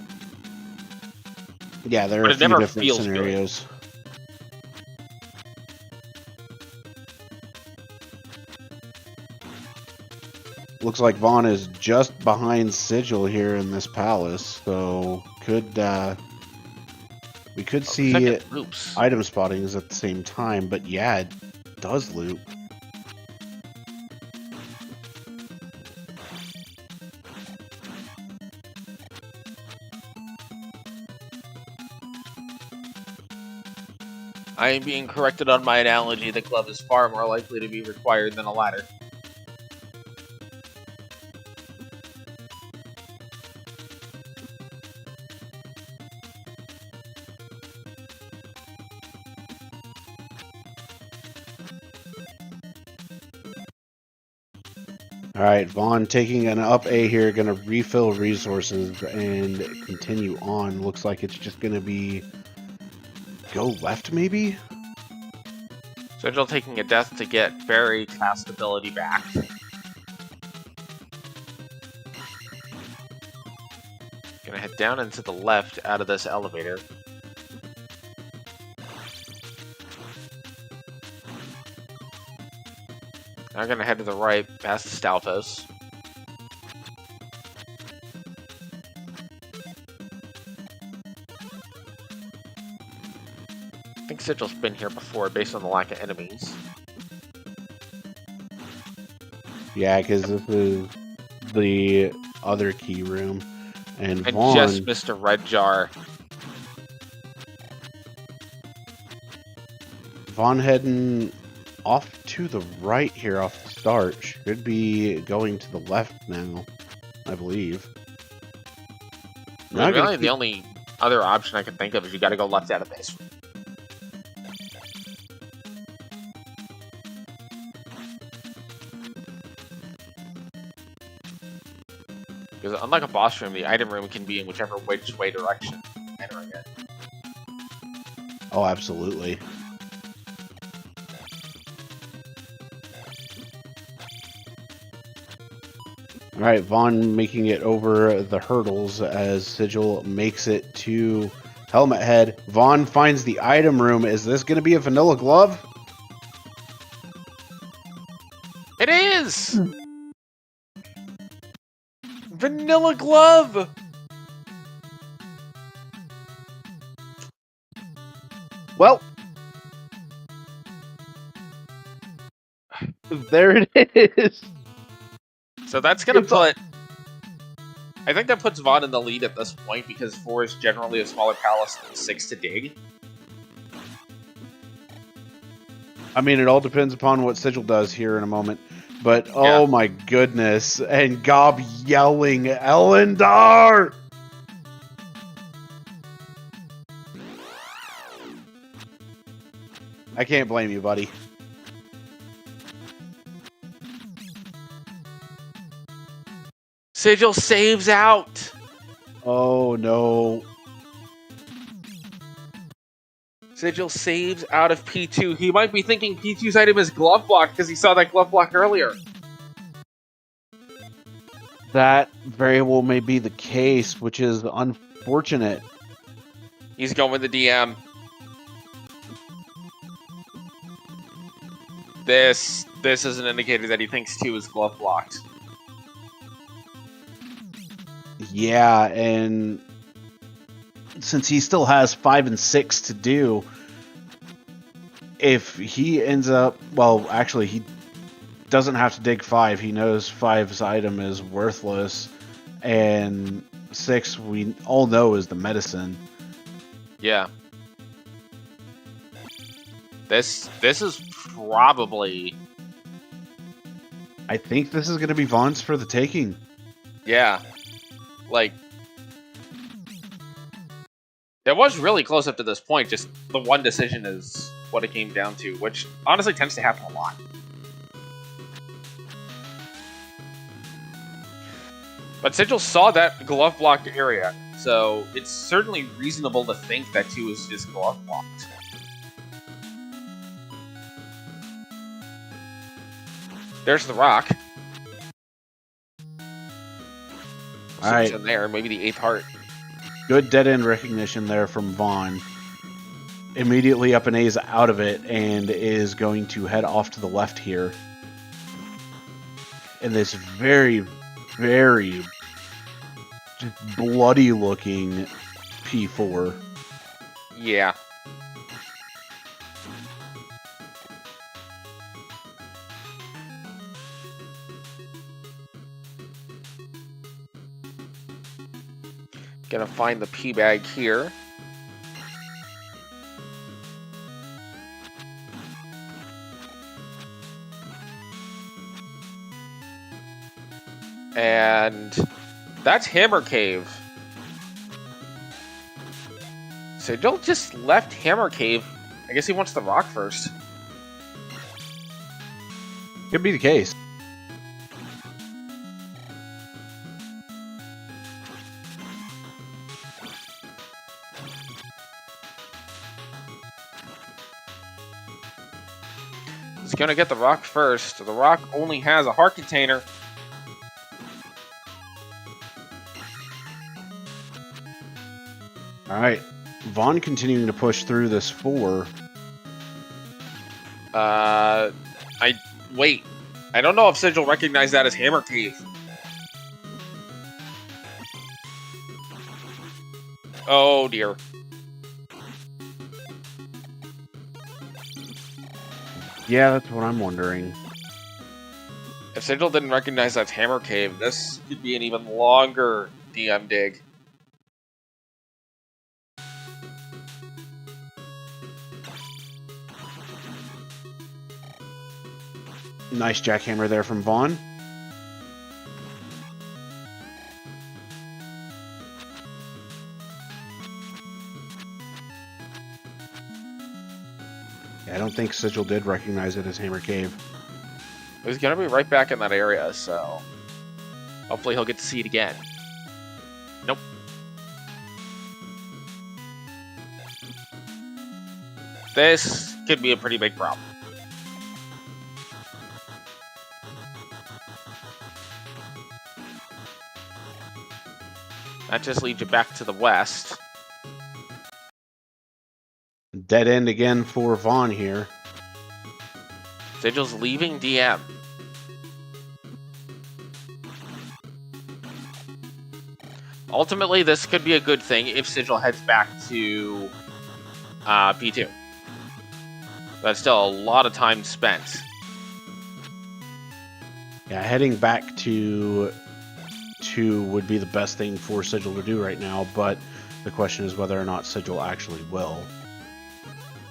Yeah, there are a few different scenarios. Good. Looks like Vaughn is just behind Sigil here in this palace, so we could see item spottings at the same time, but yeah, it does loop. I am being corrected on my analogy. The glove is far more likely to be required than a ladder. Alright, Vaughn taking an up A here, going to refill resources and continue on. Looks like it's just going to be go left, maybe? Sigil taking a death to get fairy cast ability back. Gonna head down into the left out of this elevator. I'm gonna head to the right, past the Stalfos. I think Sigil's been here before, based on the lack of enemies. Yeah, because this is the other key room. And I Vaughn, just missed a red jar. Vaughn heading off to the right here off the start. Should be going to the left now, I believe. Really, the only other option I can think of is you gotta go left out of this. Because unlike a boss room, the item room can be in whichever which way direction entering it. Oh, absolutely. All right, Vaughn making it over the hurdles as Sigil makes it to Helmet Head. Vaughn finds the item room. Is this going to be a vanilla glove? It is! Vanilla glove! Well, there it is. So that's gonna put... I think that puts Vaughn in the lead at this point, because 4 is generally a smaller palace than 6 to dig. I mean, it all depends upon what Sigil does here in a moment. But, oh my goodness. And Gob yelling, Elendar! I can't blame you, buddy. Sigil saves out! Oh, no. Sigil saves out of P2. He might be thinking P2's item is glove block because he saw that glove block earlier. That very well may be the case, which is unfortunate. He's going with the DM. This is an indicator that he thinks 2 is glove blocked. Yeah, and since he still has 5 and 6 to do, if he ends up, well, actually, he doesn't have to dig 5. He knows 5's item is worthless, and 6 we all know is the medicine. Yeah. This is probably... I think this is going to be Vaughn's for the taking. Yeah. Like... It was really close up to this point, just the one decision is what it came down to, which honestly tends to happen a lot. But Sigil saw that glove blocked area, so it's certainly reasonable to think that 2 is glove blocked. There's the rock. Alright. In there, maybe the 8th heart. Good dead-end recognition there from Vaughn. Immediately up and A's out of it and is going to head off to the left here. In this very, very just bloody-looking P4. Yeah. Gonna find the P bag here. And that's Hammer Cave. Sigil just left Hammer Cave. I guess he wants the rock first. Could be the case. He's gonna get the rock first. The rock only has a heart container. Alright. Vaughn continuing to push through this 4. Wait. I don't know if Sigil recognized that as Hammer Cave. Oh dear. Yeah, that's what I'm wondering. If Sigil didn't recognize that's Hammer Cave, this could be an even longer DM dig. Nice jackhammer there from Vaughn. Yeah, I don't think Sigil did recognize it as Hammer Cave. He's gonna be right back in that area, so hopefully he'll get to see it again. Nope. This could be a pretty big problem. That just leads you back to the west. Dead end again for Vaughn here. Sigil's leaving DM. Ultimately, this could be a good thing if Sigil heads back to P2. That's still a lot of time spent. Yeah, heading back to 2 would be the best thing for Sigil to do right now, but the question is whether or not Sigil actually will.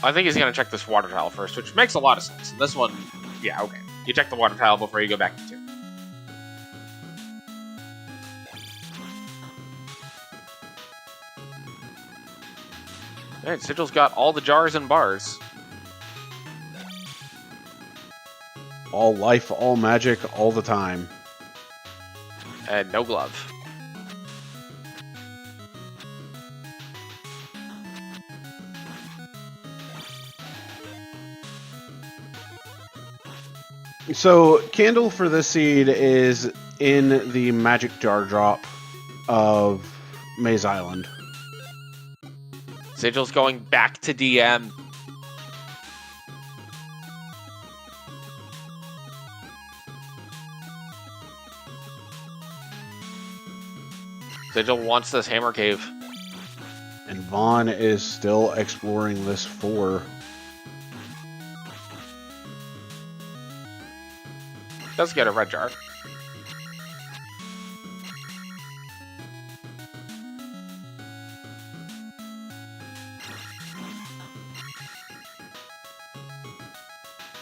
I think he's going to check this water tile first, which makes a lot of sense. And this one, yeah, okay. You check the water tile before you go back to 2. Alright, Sigil's got all the jars and bars. All life, all magic, all the time. And no glove. So, candle for this seed is in the magic jar drop of Maze Island. Sigil's going back to DM. Sigil wants this Hammer Cave. And Vaughn is still exploring this 4. Does get a red jar.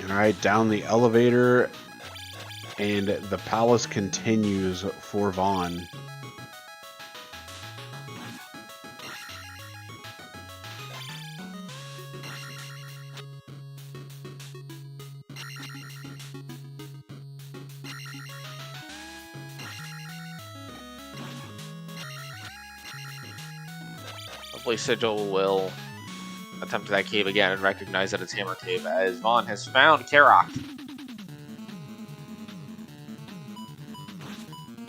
Alright, down the elevator, and the palace continues for Vaughn. Hopefully Sigil will attempt that cave again and recognize that it's Hammer Cave, as Vaughn has found Karok.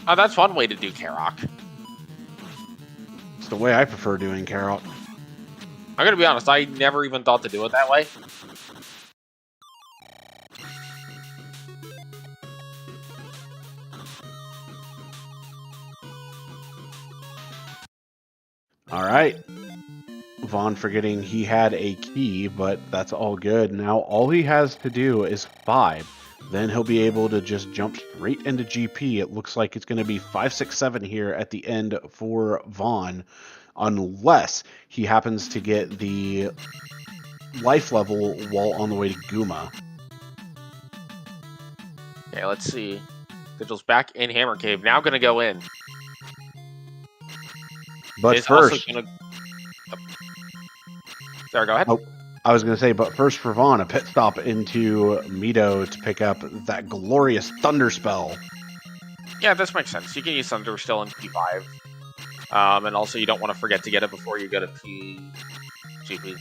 Oh, that's one way to do Karok. It's the way I prefer doing Karok. I'm gonna be honest, I never even thought to do it that way. Alright. Vaughn forgetting he had a key, but that's all good. Now all he has to do is 5. Then he'll be able to just jump straight into GP. It looks like it's going to be 5, 6, 7 here at the end for Vaughn, unless he happens to get the life level while on the way to Guma. Okay, let's see. Sigil's back in Hammer Cave, now gonna go in. But Is first... also gonna... Sorry, go ahead. Oh, I was going to say, but first for Vaughn, a pit stop into Mido to pick up that glorious Thunder Spell. Yeah, this makes sense. You can use Thunder still in P5. And also you don't want to forget to get it before you go to PGP.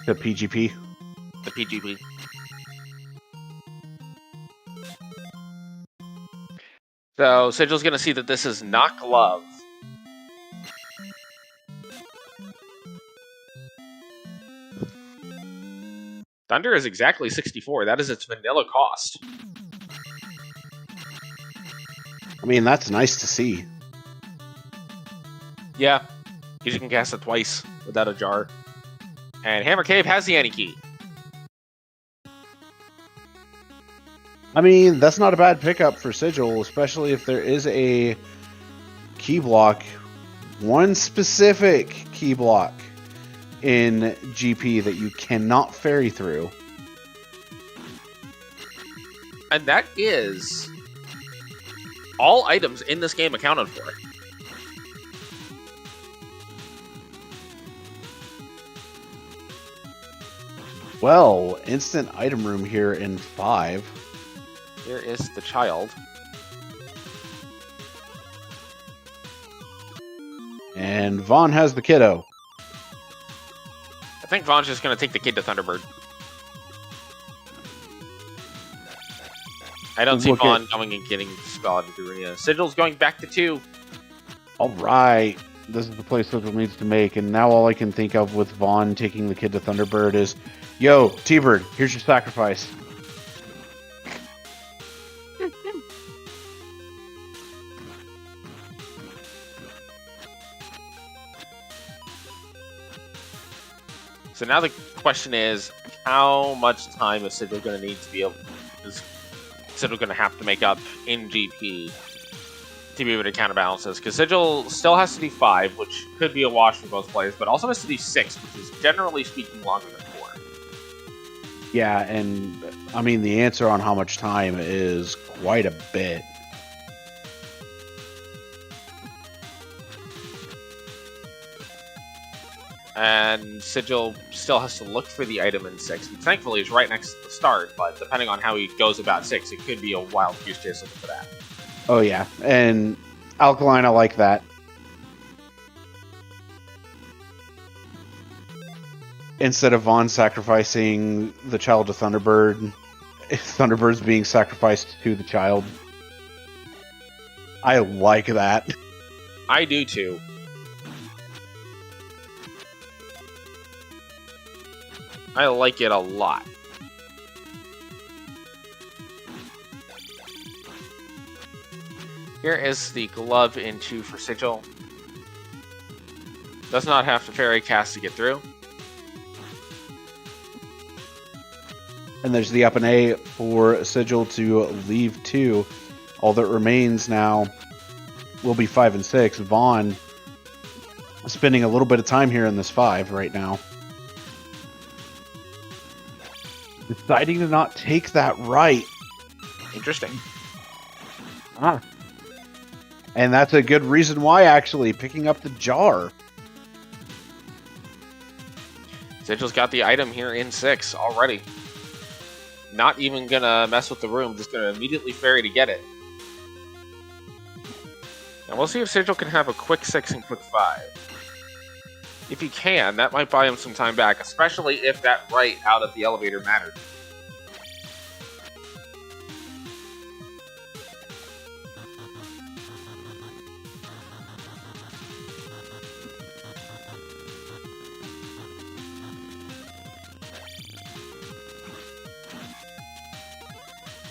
The PGP? The PGP. So, Sigil's going to see that this is not glove. Thunder is exactly 64. That is its vanilla cost. I mean, that's nice to see. Yeah, because you can cast it twice without a jar. And Hammer Cave has the Anti-Key. I mean, that's not a bad pickup for Sigil, especially if there is a key block, one specific key block in GP that you cannot ferry through. And that is all items in this game accounted for. Well, instant item room here in 5. Here is the child. And Vaughn has the kiddo. I think Vaughn's just going to take the kid to Thunderbird. I don't see Vaughn going and getting Spell out of Duria. Sigil's going back to 2. Alright. This is the place Sigil needs to make, and now all I can think of with Vaughn taking the kid to Thunderbird is, yo, T-Bird, here's your sacrifice. So now the question is, how much time is Sigil going to need to be able? Is Sigil going to have to make up in GP to be able to counterbalance this? Because Sigil still has to do 5, which could be a wash for both players, but also has to do 6, which is generally speaking longer than 4. Yeah, and I mean the answer on how much time is quite a bit. And Sigil still has to look for the item in 6, which thankfully is right next to the start, but depending on how he goes about 6, it could be a wild goose chase looking for that. Oh yeah, and Alkaline, I like that. Instead of Vaughn sacrificing the child to Thunderbird, Thunderbird's being sacrificed to the child. I like that. I do too. I like it a lot. Here is the glove in 2 for Sigil. Does not have to fairy cast to get through. And there's the up and A for Sigil to leave 2. All that remains now will be 5 and 6. Vaughn spending a little bit of time here in this 5 right now. Deciding to not take that right. Interesting. And that's a good reason why, actually, picking up the jar. Sigil's got the item here in 6 already. Not even gonna mess with the room, just gonna immediately fairy to get it. And we'll see if Sigil can have a quick 6 and quick 5. If he can, that might buy him some time back, especially if that right out of the elevator mattered.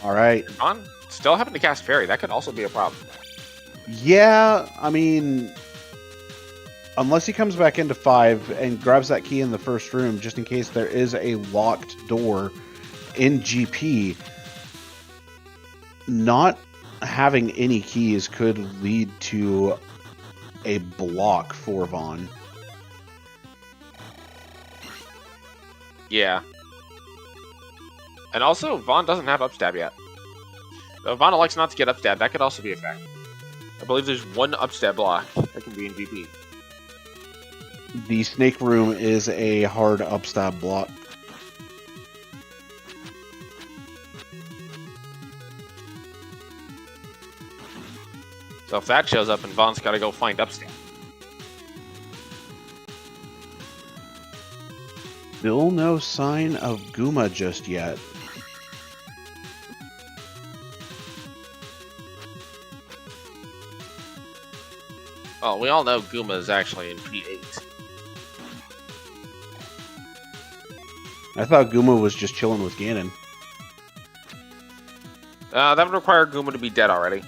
All right. Vaughn still having to cast fairy, that could also be a problem. Yeah, I mean, unless he comes back into 5 and grabs that key in the first room, just in case there is a locked door in GP, not having any keys could lead to a block for Vaughn. Yeah. And also, Vaughn doesn't have upstab yet. Though Vaughn elects not to get upstab, that could also be a fact. I believe there's one upstab block that can be in GP. The snake room is a hard upstab block. So if that shows up, and Vaughn's got to go find upstab. Still no sign of Guma just yet. Well, we all know Guma is actually in P8. I thought Guma was just chilling with Ganon. That would require Guma to be dead already.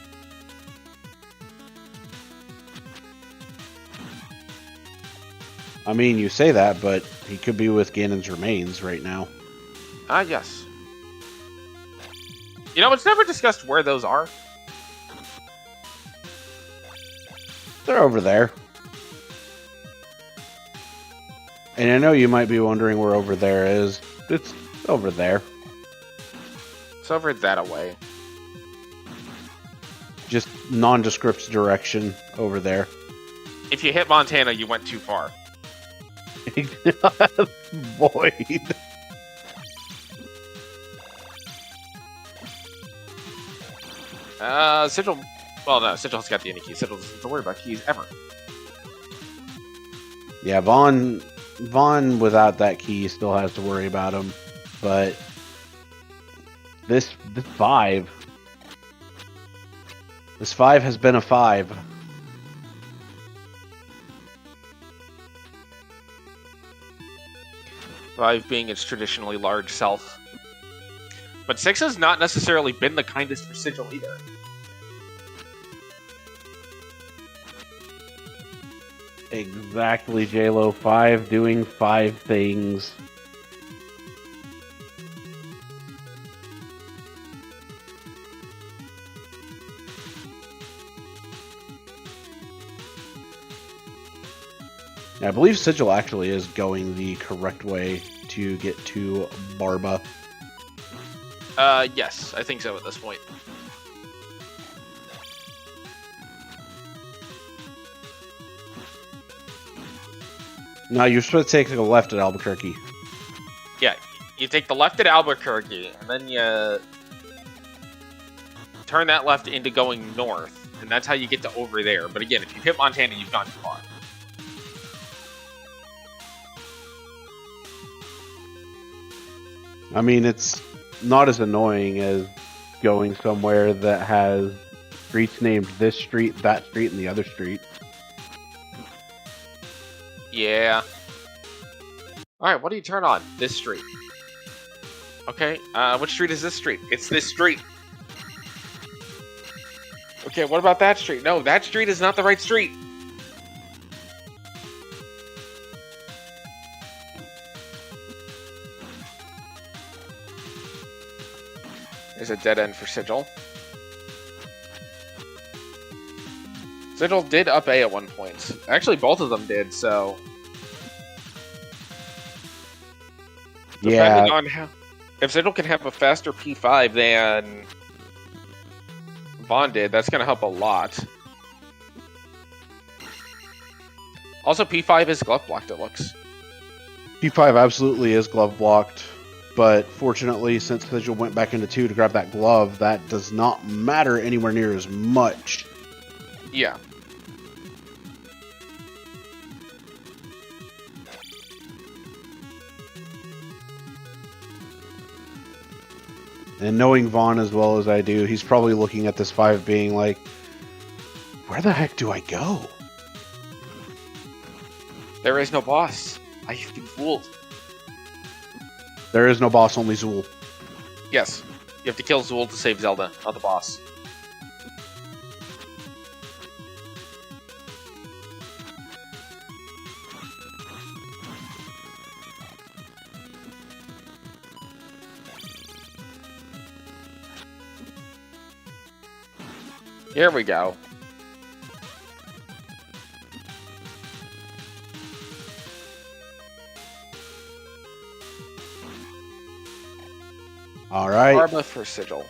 I mean, you say that, but he could be with Ganon's remains right now. Ah, yes. You know, it's never discussed where those are. They're over there. And I know you might be wondering where over there is. It's over there. It's over that away. Just nondescript direction over there. If you hit Montana, you went too far. Void. Sigil. Well, no, Sigil's got the any key. Sigil doesn't have to worry about keys ever. Yeah, Vaughn without that key still has to worry about him. But this 5. This 5 has been a 5. Five being its traditionally large self. But 6 has not necessarily been the kindest for Sigil either. Exactly, JLo. 5 doing 5 things. I believe Sigil actually is going the correct way to get to Barba. Yes, I think so at this point. Now you're supposed to take the left at Albuquerque. Yeah, you take the left at Albuquerque, and then you turn that left into going north, and that's how you get to over there. But again, if you hit Montana, you've gone too far. I mean, it's not as annoying as going somewhere that has streets named this street, that street, and the other street. Yeah. Alright, what do you turn on? This street. Okay, which street is this street? It's this street. Okay, what about that street? No, that street is not the right street. There's a dead end for Sigil. Sigil did up A at one point. Actually, both of them did, so... Depending on how... If Sigil can have a faster P5 than Vaughn did, that's going to help a lot. Also, P5 is glove blocked, it looks. P5 absolutely is glove blocked, but fortunately, since Sigil went back into 2 to grab that glove, that does not matter anywhere near as much. Yeah. And knowing Vaughn as well as I do, he's probably looking at this 5 being like, where the heck do I go? There is no boss. I've been fooled. There is no boss, only Zool. Yes. You have to kill Zool to save Zelda, not the boss. Here we go. All right. Barba for Sigil.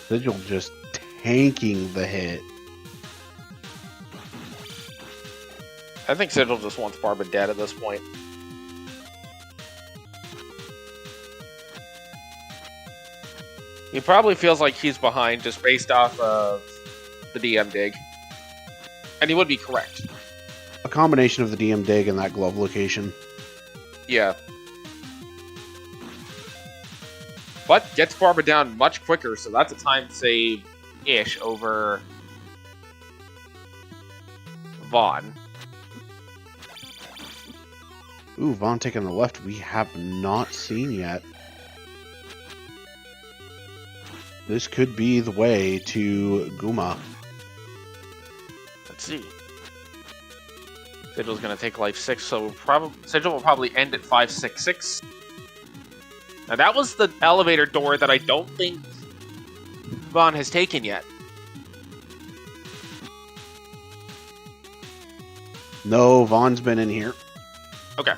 Sigil just tanking the hit. I think Sigil just wants Barba dead at this point. He probably feels like he's behind just based off of the DM dig. And he would be correct. A combination of the DM dig and that glove location. Yeah. But gets Barba down much quicker, so that's a time save-ish over Vaughn. Ooh, Vaughn taking the left we have not seen yet. This could be the way to Guma. Let's see. Sigil's going to take life 6, so Sigil will probably end at 566. Now that was the elevator door that I don't think Vaughn has taken yet. No, Vaughn's been in here. Okay.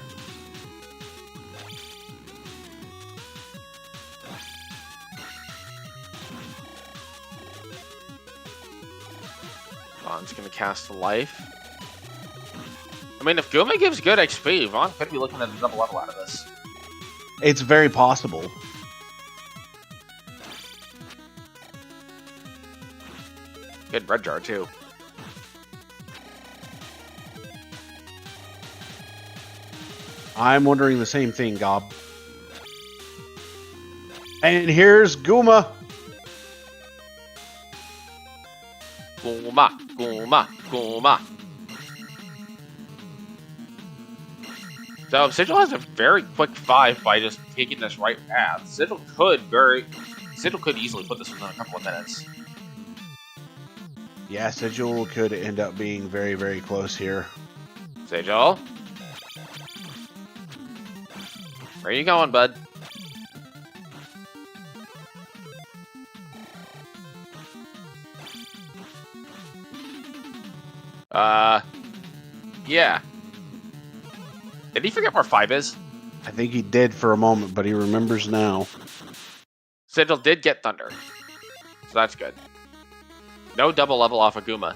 Vaughn's going to cast life. I mean, if Guma gives good XP, Vaughn could be looking at a double level out of this. It's very possible. Good red jar, too. I'm wondering the same thing, Gob. And here's Guma. Guma, Guma, Guma. So Sigil has a very quick 5 by just taking this right path. Sigil could easily put this within a couple of minutes. Yeah, Sigil could end up being very, very close here. Sigil? Where are you going, bud? Yeah. Did he forget where 5 is? I think he did for a moment, but he remembers now. Sigil did get Thunder. So that's good. No double level off of Guma.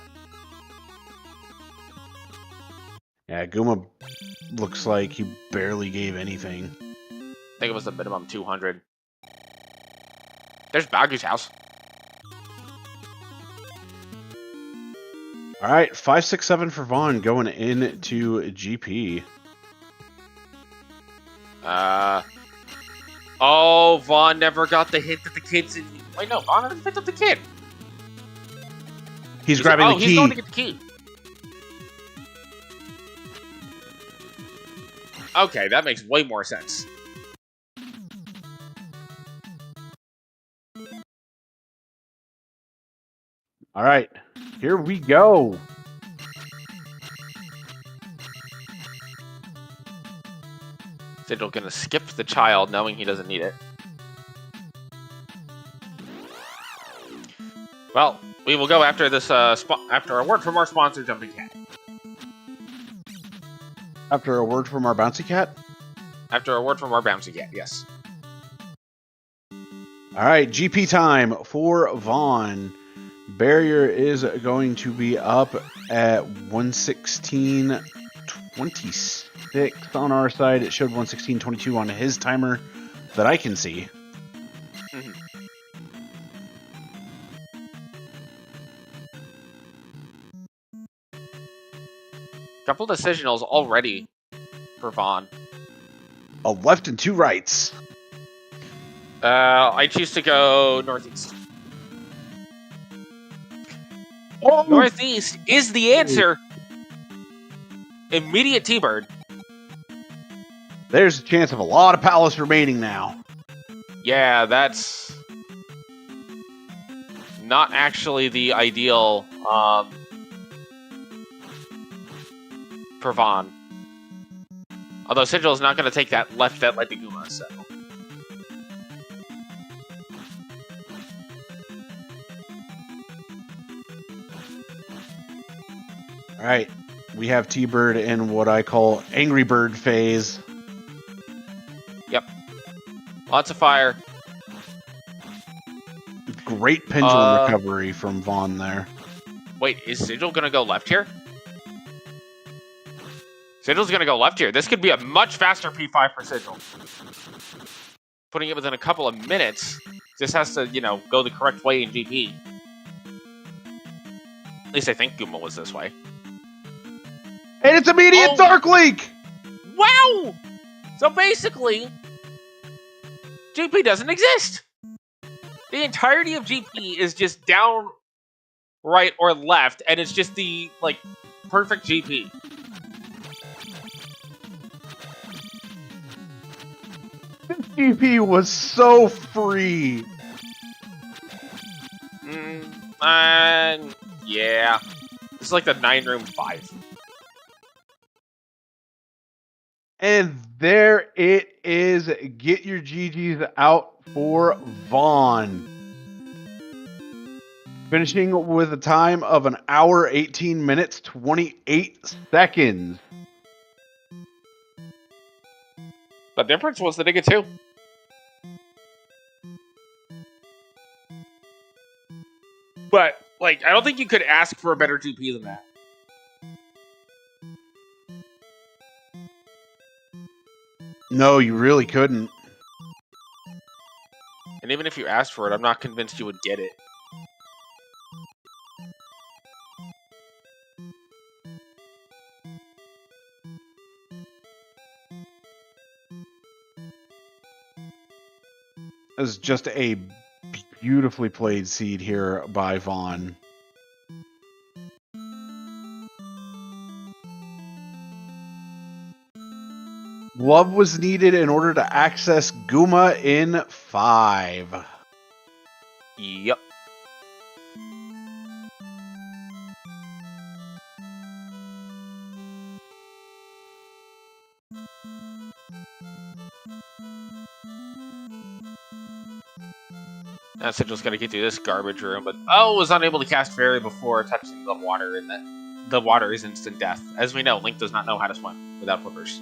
Yeah, Guma looks like he barely gave anything. I think it was the minimum 200. There's Bagu's house. All right, 5, 6, 7 for Vaughn going into GP. Oh, Vaughn never got the hint that the kid's in. Wait, no, Vaughn already picked up the kid. He's grabbing the key. He's going to get the key. Okay, that makes way more sense. All right, here we go. Sigil gonna skip the child, knowing he doesn't need it. Well, we will go after this. After a word from our sponsor, Jumping Cat. After a word from our bouncy cat? After a word from our bouncy cat, yes. All right, GP time for Vaughn. Barrier is going to be up at 116.26 on our side. It showed 116.22 on his timer that I can see. Couple decisionals already for Vaughn. A left and 2 rights. I choose to go northeast. Oh! Northeast is the answer. Immediate T-Bird. There's a chance of a lot of palace remaining now. Yeah, that's not actually the ideal for Vaughn. Although Sigil is not going to take that left that led to Guma, so. All right, we have T-Bird in what I call Angry Bird phase. Yep. Lots of fire. Great pendulum recovery from Vaughn there. Wait, is Sigil going to go left here? Sigil's going to go left here. This could be a much faster P5 for Sigil. Putting it within a couple of minutes. This has to, go the correct way in GP. At least I think Guma was this way. And it's immediate Dark Link! Wow! So basically, GP doesn't exist. The entirety of GP is just down, right, or left, and it's just the, perfect GP. This GP was so free. Yeah. This is like the 9-room 5. And there it is. Get your GGs out for Vaughn. Finishing with a time of 1 hour, 18 minutes, 28 seconds. The difference was the nigga 2. But, like, I don't think you could ask for a better GP than that. No, you really couldn't. And even if you asked for it, I'm not convinced you would get it. It was just a beautifully played seed here by Vaughn. Glove was needed in order to access Guma in 5. Yep. Now Sigil's gonna get through this garbage room, but was unable to cast Fairy before touching the water, and the water is instant death. As we know, Link does not know how to swim without flippers.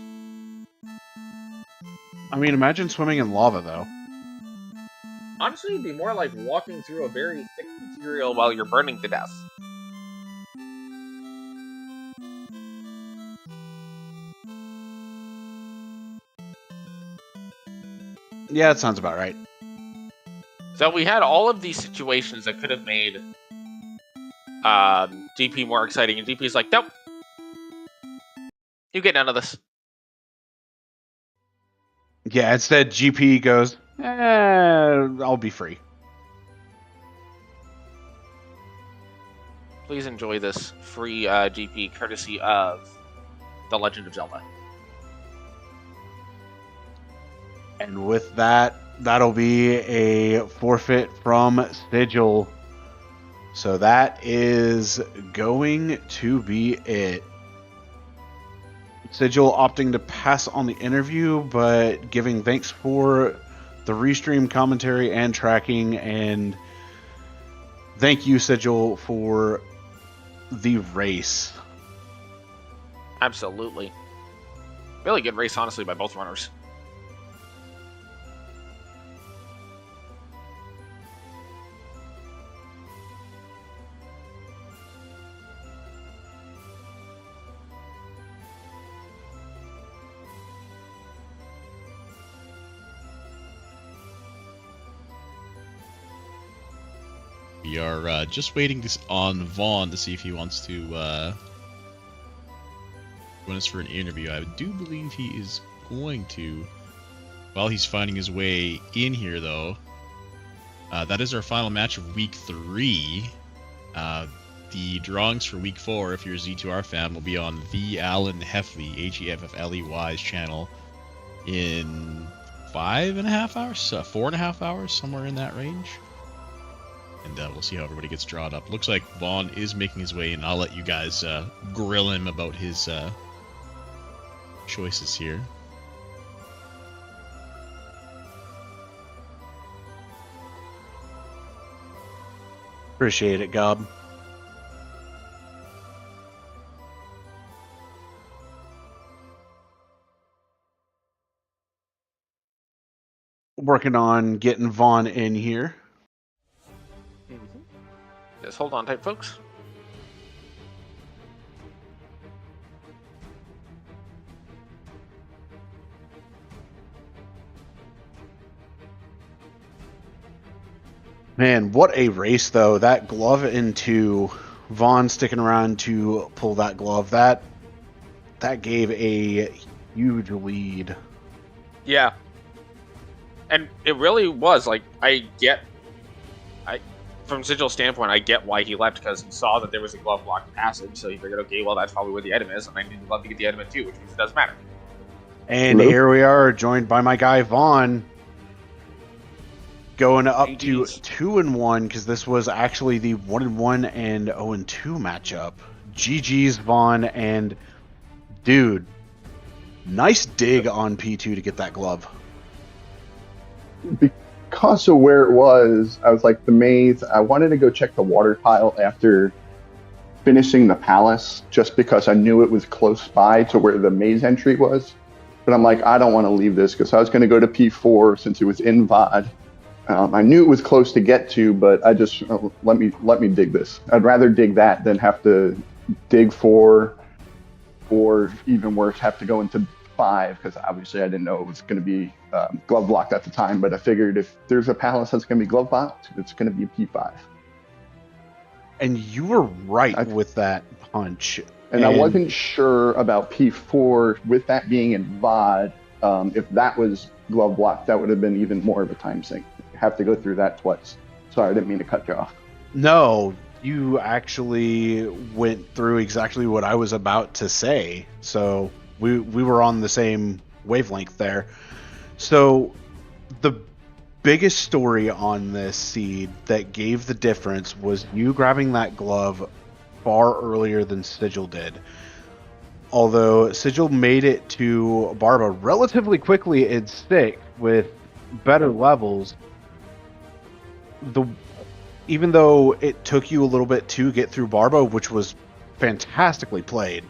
I mean, imagine swimming in lava, though. Honestly, it'd be more like walking through a very thick material while you're burning to death. Yeah, that sounds about right. So we had all of these situations that could have made GP more exciting, and GP's like, nope. You get none of this. Yeah, instead GP goes, I'll be free. Please enjoy this free GP courtesy of The Legend of Zelda. And with that, that'll be a forfeit from Sigil. So that is going to be it. Sigil opting to pass on the interview, but giving thanks for the restream commentary and tracking. And thank you, Sigil, for the race. Absolutely. Really good race, honestly, by both runners. We are just waiting on Vaughn to see if he wants to join us for an interview. I do believe he is going to. While he's finding his way in here, though, that is our final match of Week 3. The drawings for Week 4, if you're a Z2R fan, will be on the Alan Heffley, Heffley's channel in 5.5 hours, 4.5 hours, somewhere in that range. And we'll see how everybody gets drawn up. Looks like Vaughn is making his way in. I'll let you guys grill him about his choices here. Appreciate it, Gob. Working on getting Vaughn in here. Just hold on tight, folks. Man, what a race, though. That glove into Vaughn sticking around to pull that glove, that gave a huge lead. Yeah. And it really was, like, from Sigil's standpoint, I get why he left, because he saw that there was a glove blocked passage, so he figured, okay, well, that's probably where the item is, and I need the glove to get the item in too, which means it doesn't matter. And Here we are, joined by my guy, Vaughn. going up to GG's. 2-1 because this was actually the 1-1 and 0-2 matchup. GG's Vaughn, and dude, nice dig on P2 to get that glove. Because of where it was, I was like the maze. I wanted to go check the water tile after finishing the palace, just because I knew it was close by to where the maze entry was. But I'm like, I don't want to leave this because I was going to go to P4 since it was in VOD. I knew it was close to get to, but I just let me dig this. I'd rather dig that than have to dig 4, or even worse, have to go into 5, because obviously I didn't know it was going to be glove blocked at the time. But I figured if there's a palace that's going to be glove blocked, it's going to be P5. And you were right with that punch. And I wasn't sure about P4 with that being in VOD. If that was glove blocked, that would have been even more of a time sink. Have to go through that twice. Sorry, I didn't mean to cut you off. No, you actually went through exactly what I was about to say. So we were on the same wavelength there. So the biggest story on this seed that gave the difference was you grabbing that glove far earlier than Sigil did. Although Sigil made it to Barba relatively quickly in 6 with better levels, even though it took you a little bit to get through Barba, which was fantastically played,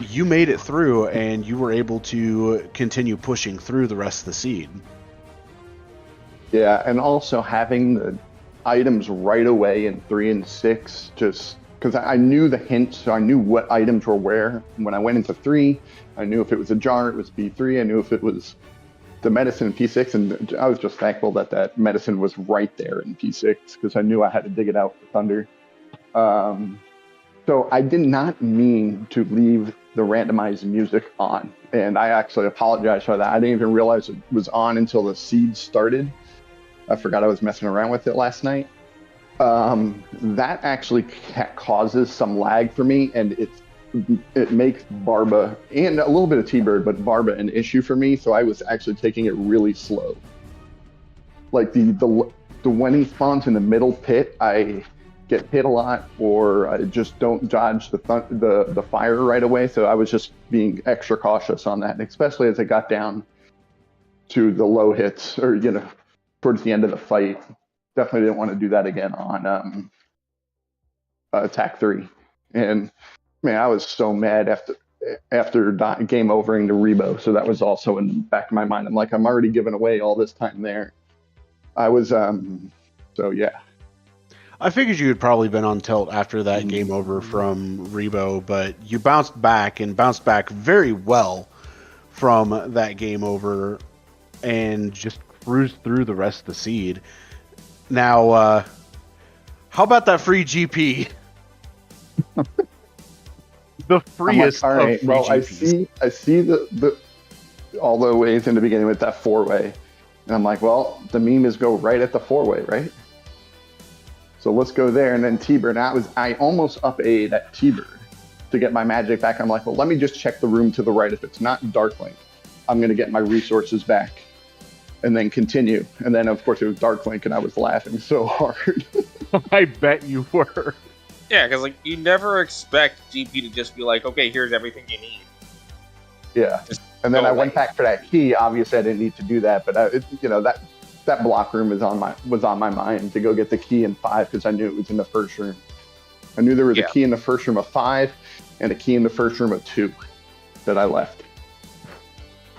you made it through and you were able to continue pushing through the rest of the seed. Yeah, and also having the items right away in 3 and 6, just because I knew the hints, so I knew what items were where. When I went into 3, I knew if it was a jar, it was P3. I knew if it was the medicine in P6, and I was just thankful that that medicine was right there in P6, because I knew I had to dig it out for Thunder. So I did not mean to leave the randomized music on, and I actually apologize for that. I didn't even realize it was on until the seed started. I forgot I was messing around with it last night. That actually causes some lag for me, and it makes Barba, and a little bit of T-Bird, but Barba an issue for me, so I was actually taking it really slow. Like the when he spawns in the middle pit, I get hit a lot, or I just don't dodge the fire right away, so I was just being extra cautious on that, especially as it got down to the low hits, or towards the end of the fight. Definitely didn't want to do that again on attack 3. And man, I was so mad after game overing to Rebo. So that was also in the back of my mind. I'm like, I'm already giving away all this time there. I was so yeah. I figured you had probably been on tilt after that game over from Rebo, but you bounced back very well from that game over and just cruised through the rest of the seed. Now, how about that free GP? The freest all right, of free well, GPs. I see the all the ways in the beginning with that 4-way, and I'm like, well, the meme is go right at the 4-way, right? So let's go there, and then T-Bird. I almost up-A'd at T-Bird to get my magic back. I'm like, well, let me just check the room to the right. If it's not Darklink, I'm gonna get my resources back, and then continue. And then, of course, it was Darklink, and I was laughing so hard. I bet you were. Yeah, because you never expect GP to just be like, okay, here's everything you need. Yeah, and then I went back for that key. Obviously, I didn't need to do that, but that block room was on my mind to go get the key in 5, because I knew it was in the first room. I knew there was a key in the first room of 5 and a key in the first room of 2 that I left.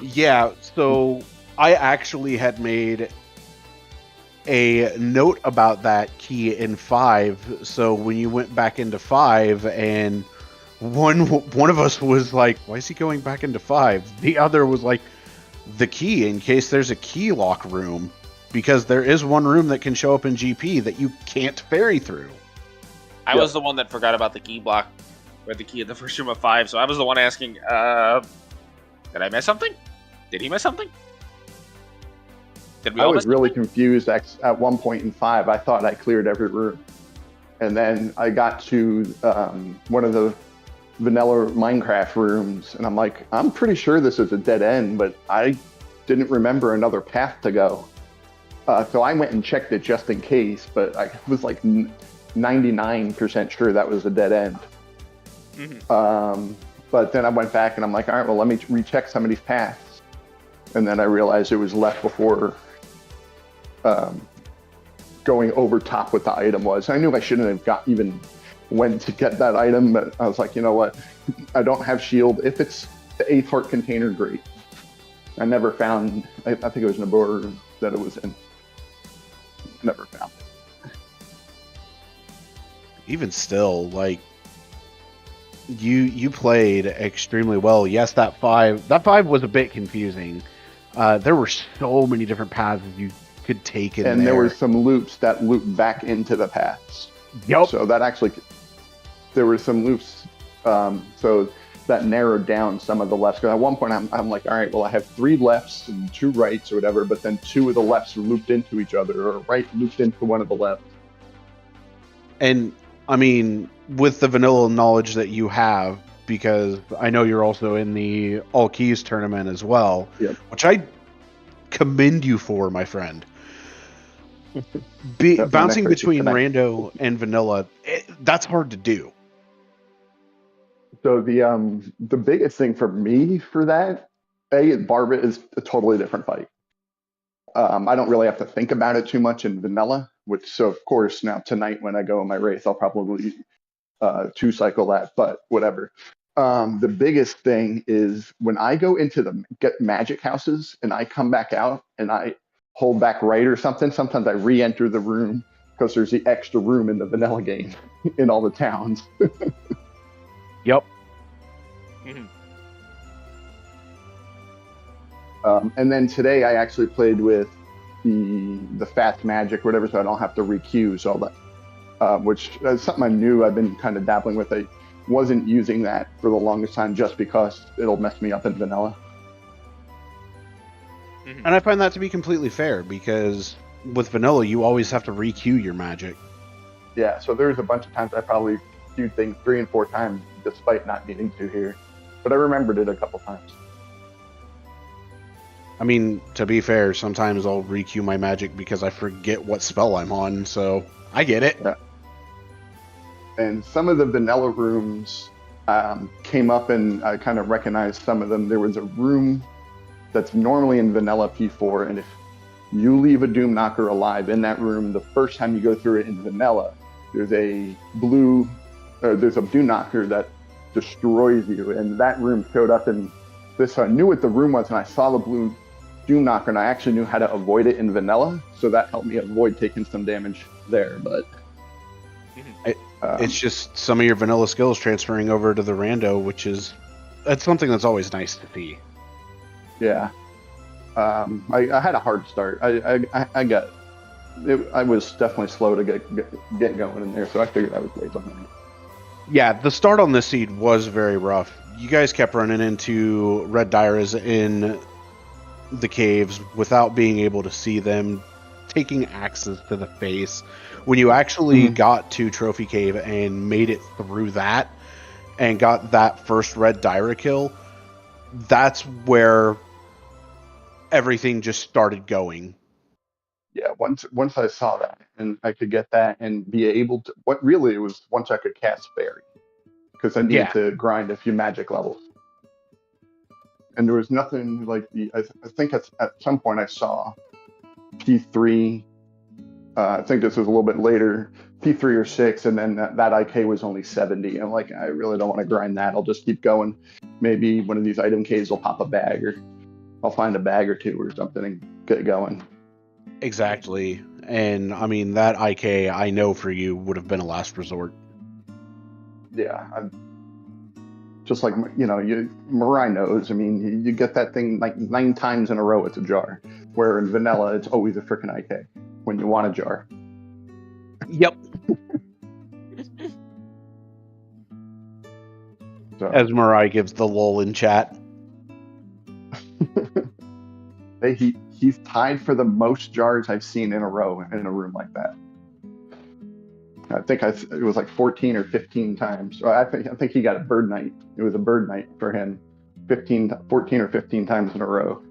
Yeah, so I actually had made a note about that key in 5. So when you went back into 5 and one of us was like, why is he going back into 5? The other was like, the key, in case there's a key lock room, because there is one room that can show up in GP that you can't ferry through. I was the one that forgot about the key block, or the key in the first room of 5, so I was the one asking, did I miss something? Did he miss something? Did we I all was miss really something? confused at one point in 5. I thought I cleared every room. And then I got to one of the vanilla Minecraft rooms, and I'm like, I'm pretty sure this is a dead end, but I didn't remember another path to go. So I went and checked it just in case, but I was like 99% sure that was a dead end. But then I went back and I'm like, all right, well, let me recheck some of these paths. And then I realized it was left before going over top what the item was. I knew I shouldn't have even went to get that item, but I was like, you know what? I don't have shield. If it's the 8th heart container, great. I never found, I think it was Nabur that it was in. Never found it. Even still, like, you played extremely well. Yes, that five was a bit confusing. There were so many different paths you could take in there. And there were some loops that loop back into the paths. Yep. So that actually, there were some loops, so that narrowed down some of the lefts. Because at one point I'm like, all right, well, I have 3 lefts and 2 rights or whatever, but then 2 of the lefts looped into each other, or a right looped into one of the lefts. And I mean, with the vanilla knowledge that you have, because I know you're also in the All Keys tournament as well, Yep. which I commend you for, my friend. Bouncing between rando and vanilla, that's hard to do. So the biggest thing for me for that, Barbara is a totally different fight. I don't really have to think about it too much in vanilla, so of course now tonight when I go in my race, I'll probably 2-cycle that, but whatever. The biggest thing is when I go into get magic houses and I come back out and I hold back right or something, sometimes I re-enter the room because there's the extra room in the vanilla game in all the towns. Yep. And then today I actually played with the fast magic, whatever, so I don't have to re-queue, so that, which is something I knew I've been kind of dabbling with. I wasn't using that for the longest time just because it'll mess me up in vanilla. And I find that to be completely fair, because with vanilla, you always have to re-queue your magic. Yeah, so there's a bunch of times I probably queued things 3 and 4 times despite not needing to here. But I remembered it a couple times. I mean, to be fair, sometimes I'll re-queue my magic because I forget what spell I'm on, so I get it. Yeah. And some of the vanilla rooms came up and I kind of recognized some of them. There was a room that's normally in vanilla P4, and if you leave a Doom Knocker alive in that room, the first time you go through it in vanilla, there's a Doom Knocker that destroys you, and that room showed up in this. So I knew what the room was, and I saw the blue Doom Knocker, and I actually knew how to avoid it in vanilla, so that helped me avoid taking some damage there. But it's just some of your vanilla skills transferring over to the rando, that's something that's always nice to see. Yeah, I had a hard start. I got it. I was definitely slow to get going in there, so I figured I would play something. Yeah, the start on this seed was very rough. You guys kept running into red Dyras in the caves without being able to see them, taking axes to the face. When you actually got to Trophy Cave and made it through that and got that first red Dyra kill, that's where everything just started going. Yeah, once I saw that and I could get that and be able to, what really it was once I could cast Fairy, because I needed to grind a few magic levels. And there was nothing like I think at some point I saw P3, I think this was a little bit later, P3 or 6, and then that IK was only 70. I'm like, I really don't want to grind that. I'll just keep going. Maybe one of these item caves will pop a bag, or I'll find a bag or 2 or something and get going. Exactly. And I mean, that IK, I know for you, would have been a last resort. Yeah. Just like, Mirai knows. I mean, you get that thing like 9 times in a row, it's a jar. Where in vanilla, it's always a frickin' IK when you want a jar. Yep. So. As Mirai gives the lol in chat. He's tied for the most jars I've seen in a row in a room like that. I think it was like 14 or 15 times. So I think he got a bird night. It was a bird night for him, 14 or 15 times in a row.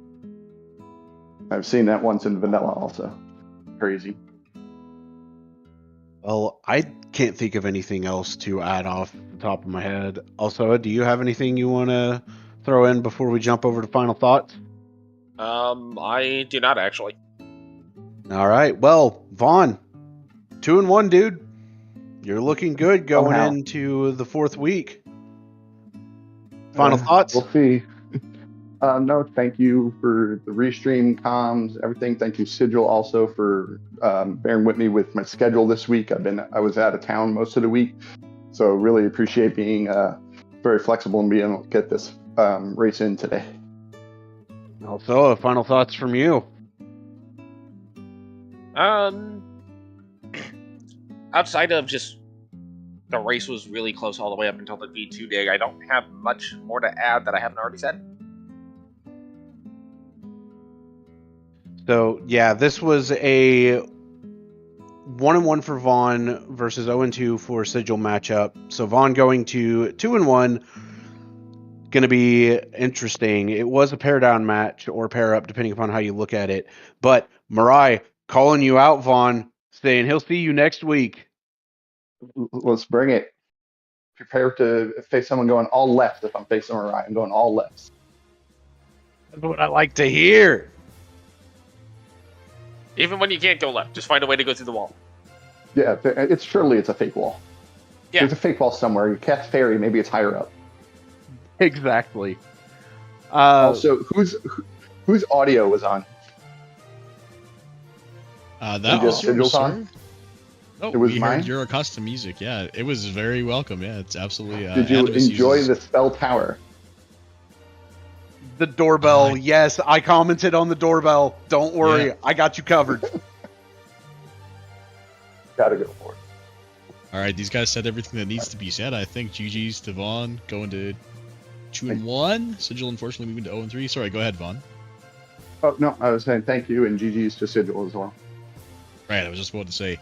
I've seen that once in vanilla also. crazy. Well, I can't think of anything else to add off the top of my head. Also, do you have anything you want to throw in before we jump over to final thoughts? I do not actually. All right. Well, Vaughn, 2-1, dude. You're looking good going Somehow. into the 4th week. Final thoughts? We'll see. No, thank you for the restream, comms, everything. Thank you, Sigil, also for bearing with me with my schedule this week. I was out of town most of the week, so really appreciate being very flexible and being able to get this race in today. Also, final thoughts from you. Outside of just the race was really close all the way up until the V2 dig, I don't have much more to add that I haven't already said. So, yeah, this was a 1-1 for Vaughn versus 0-2 for Sigil matchup. So, Vaughn going to 2-1. Going to be interesting. It was a pair down match or pair up, depending upon how you look at it. But Mirai calling you out, Vaughn, saying he'll see you next week. Let's bring it. Prepare to face someone going all left. If I'm facing Mariah, I'm going all left. That's what I like to hear. Even when you can't go left, just find a way to go through the wall. Yeah, it's a fake wall. Yeah. There's a fake wall somewhere. You cast fairy, maybe it's higher up. Exactly. Also, whose audio was on? That was Sigil's on? Oh, It was we mine? heard your custom music. Yeah, it was very welcome. Yeah, it's absolutely. Did you Animus enjoy uses- the spell tower? The doorbell. Yes, I commented on the doorbell. Don't worry. Yeah. I got you covered. Gotta go for it. All right, these guys said everything that needs to be said. I think GG's to Vaughn going to 2-1. Sigil unfortunately moving to 0-3. Sorry, go ahead, Vaughn. Oh, no, I was saying thank you, and GG's to Sigil as well. Right, I was just about to say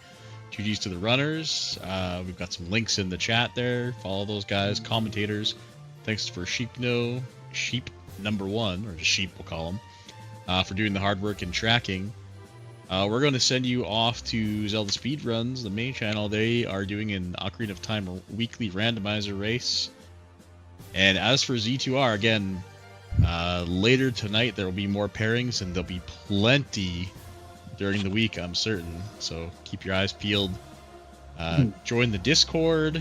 GG's to the runners. We've got some links in the chat there. Follow those guys, commentators. Thanks for Sheep number 1, or just Sheep we'll call them, for doing the hard work and tracking. We're going to send you off to ZeldaSpeedRuns, the main channel. They are doing an Ocarina of Time weekly randomizer race. And as for Z2R, again, later tonight there will be more pairings, and there'll be plenty during the week, I'm certain. So keep your eyes peeled. Join the Discord,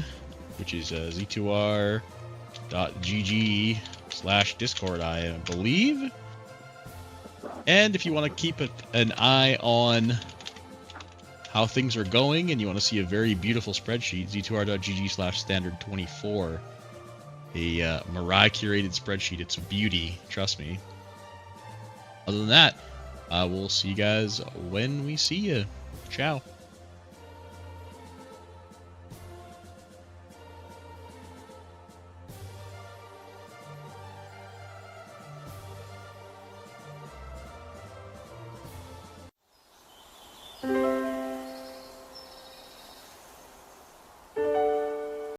which is z2r.gg/Discord, I believe. And if you want to keep an eye on how things are going and you want to see a very beautiful spreadsheet, z2r.gg/standard24. A Mirai curated spreadsheet. It's a beauty, trust me. Other than that, we'll see you guys when we see you. Ciao.